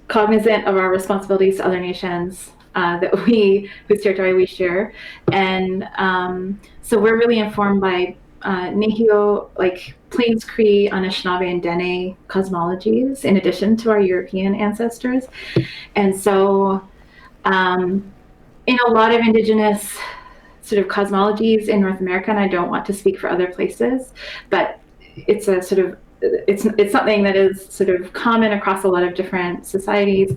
cognizant of our responsibilities to other nations whose territory we share. And so we're really informed by Nehio, like Plains Cree, Anishinaabe, and Dene cosmologies, in addition to our European ancestors. And so in a lot of Indigenous sort of cosmologies in North America, and I don't want to speak for other places, but it's a sort of, it's something that is sort of common across a lot of different societies.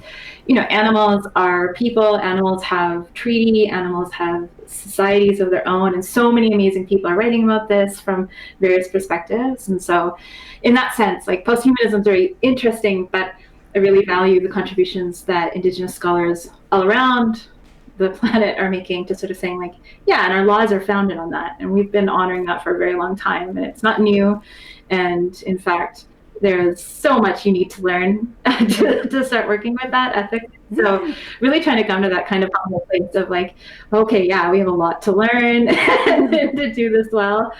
You know, animals are people, animals have treaty, animals have societies of their own, and so many amazing people are writing about this from various perspectives. And so in that sense, like, posthumanism is very interesting, but I really value the contributions that Indigenous scholars all around the planet are making to sort of saying, like, yeah, and our laws are founded on that, and we've been honoring that for a very long time, and it's not new. And in fact, there's so much you need to learn to start working with that ethically. So really trying to come to that kind of humble place of like, okay, yeah, we have a lot to learn to do this well.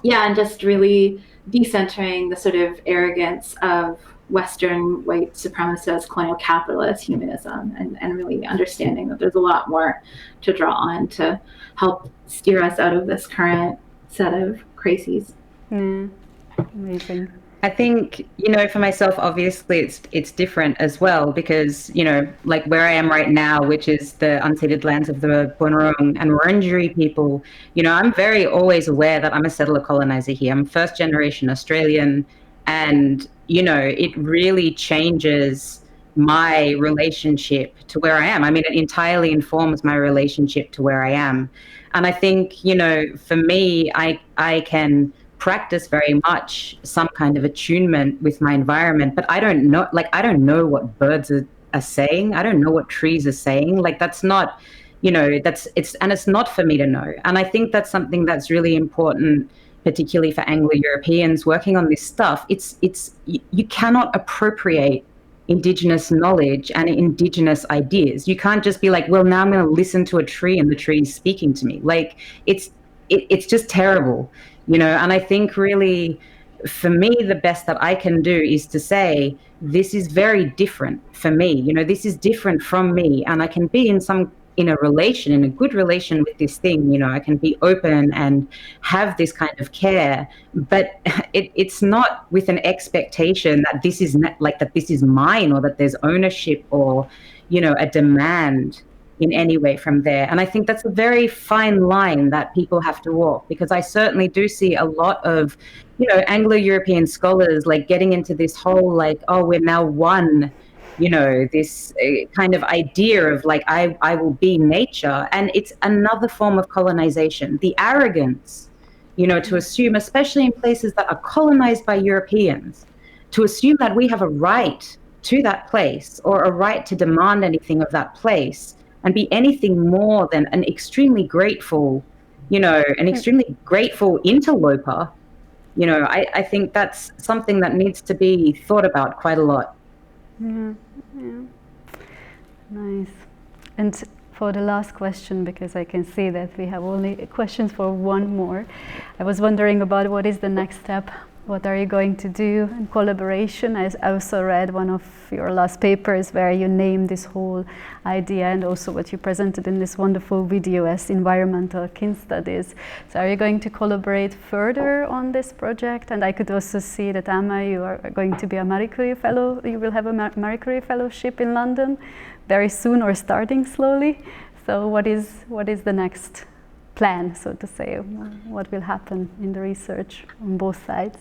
Yeah, and just really decentering the sort of arrogance of Western white supremacist colonial capitalist humanism, and really understanding that there's a lot more to draw on to help steer us out of this current set of crises. Amazing. I think, you know, for myself, obviously it's different as well, because, you know, like where I am right now, which is the unceded lands of the Bunurong and Wurundjeri people, you know, I'm very always aware that I'm a settler colonizer here. I'm first generation Australian, and, you know, it really changes my relationship to where I am. I mean, it entirely informs my relationship to where I am. And I think, you know, for me, I can practice very much some kind of attunement with my environment, but I don't know, like, I don't know what birds are saying. I don't know what trees are saying. Like, that's not, you know, it's not for me to know. And I think that's something that's really important, particularly for Anglo-Europeans working on this stuff. You cannot appropriate Indigenous knowledge and Indigenous ideas. You can't just be like, well, now I'm going to listen to a tree and the tree is speaking to me. Like, it's just terrible, you know. And I think really, for me, the best that I can do is to say, this is very different for me. You know, this is different from me, and I can be in a good relation with this thing. You know, I can be open and have this kind of care, but it's not with an expectation that this is that this is mine, or that there's ownership, or, you know, a demand in any way from there. And I think that's a very fine line that people have to walk, because I certainly do see a lot of, you know, Anglo-European scholars like getting into this whole like, oh, we're now one, you know, this kind of idea of like, I will be nature. And it's another form of colonization. The arrogance, you know, to assume, especially in places that are colonized by Europeans, to assume that we have a right to that place, or a right to demand anything of that place, and be anything more than an extremely grateful, you know, an extremely grateful interloper. You know, I think that's something that needs to be thought about quite a lot. Yeah. Nice. And for the last question, because I can see that we have only questions for one more, I was wondering about what is the next step. What are you going to do in collaboration? I also read one of your last papers where you named this whole idea, and also what you presented in this wonderful video as environmental kin studies. So are you going to collaborate further on this project? And I could also see that, Amma, you are going to be a Marie Curie Fellow. You will have a Marie Curie Fellowship in London very soon, or starting slowly. So what is the next plan, so to say, what will happen in the research on both sides?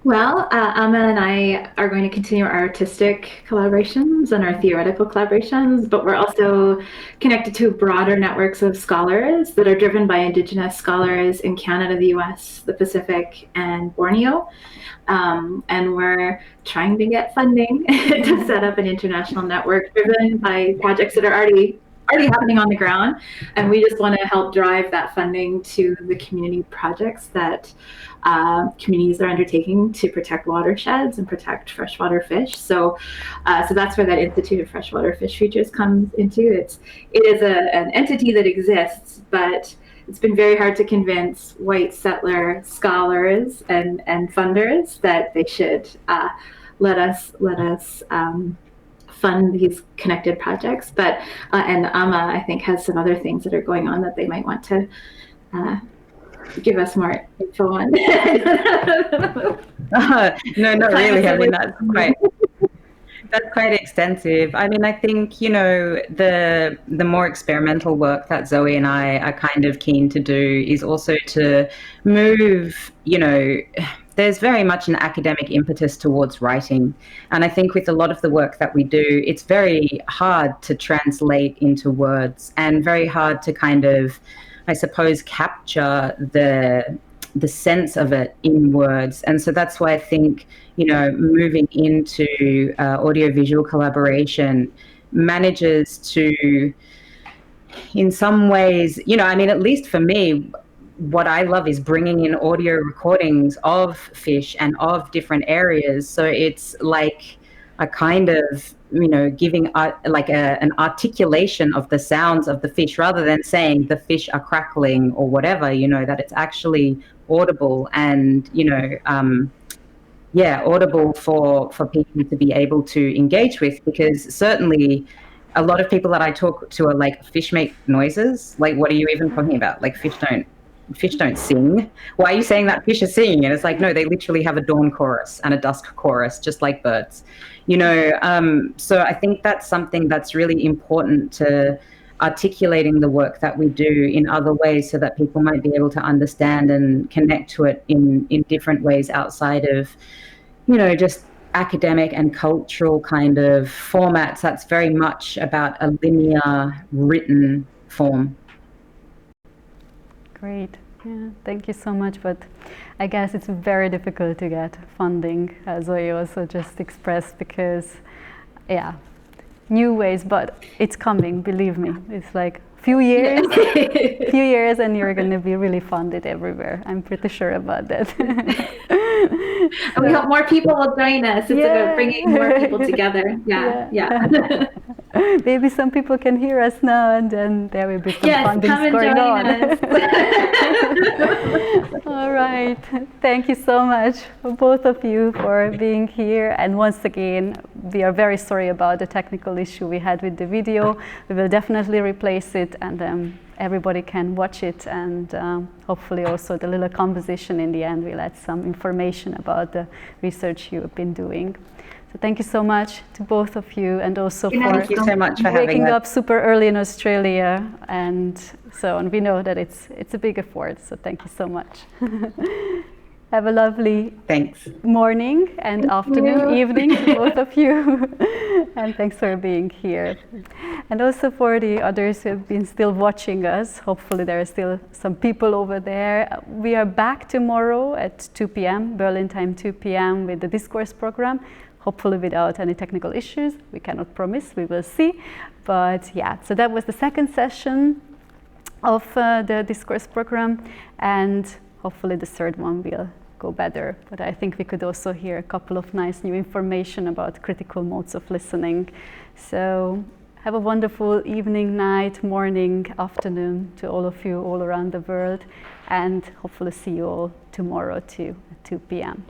Well, Amma and I are going to continue our artistic collaborations and our theoretical collaborations, but we're also connected to broader networks of scholars that are driven by Indigenous scholars in Canada, the US, the Pacific, and Borneo. And we're trying to get funding to set up an international network driven by projects that are already happening on the ground. And we just want to help drive that funding to the community projects that communities are undertaking to protect watersheds and protect freshwater fish. So that's where that Institute of Freshwater Fish Futures comes into. It is an entity that exists, but it's been very hard to convince white settler scholars and funders that they should let us fund these connected projects. But and Amma, I think, has some other things that are going on that they might want to give us more info on. No, not really. I mean, that's quite extensive. I mean, I think, you know, the more experimental work that Zoe and I are kind of keen to do is also to move, you know, there's very much an academic impetus towards writing. And I think with a lot of the work that we do, it's very hard to translate into words and very hard to kind of, I suppose, capture the sense of it in words. And so that's why I think, you know, moving into audiovisual collaboration manages to, in some ways, you know, I mean, at least for me, what I love is bringing in audio recordings of fish and of different areas. So it's like a kind of, you know, giving an articulation of the sounds of the fish rather than saying the fish are crackling or whatever, you know, that it's actually audible and, you know, audible for people to be able to engage with. Because certainly a lot of people that I talk to are like, fish make noises. Like, what are you even talking about? Like, fish don't sing. Why are you saying that fish are singing? And it's like, no, they literally have a dawn chorus and a dusk chorus, just like birds, you know. So I think that's something that's really important to articulating the work that we do in other ways, so that people might be able to understand and connect to it in different ways outside of, you know, just academic and cultural kind of formats. That's very much about a linear written form. Great. Yeah, thank you so much. But I guess it's very difficult to get funding, as Zoe also just expressed, because, yeah, new ways, but it's coming, believe me. It's like few years and you're going to be really funded everywhere. I'm pretty sure about that. And we hope more people will join us. It's about bringing more people together. Yeah. Maybe some people can hear us now, and then there will be some funding going on. All right. Thank you so much, both of you, for being here. And once again, we are very sorry about the technical issue we had with the video. We will definitely replace it, and everybody can watch it, and hopefully also the little composition in the end will add some information about the research you've been doing. So thank you so much to both of you, and also thank you so much for waking up super early in Australia and so on. We know that it's a big effort, so thank you so much. Have a lovely morning and afternoon, evening to both of you. And thanks for being here. And also for the others who have been still watching us, hopefully there are still some people over there. We are back tomorrow at 2 p.m., Berlin time 2 p.m. with the Discourse program, hopefully without any technical issues. We cannot promise, we will see. But yeah, so that was the second session of the Discourse program, and hopefully the third one will go better. But I think we could also hear a couple of nice new information about critical modes of listening. So have a wonderful evening, night, morning, afternoon to all of you all around the world, and hopefully see you all tomorrow too at 2 p.m.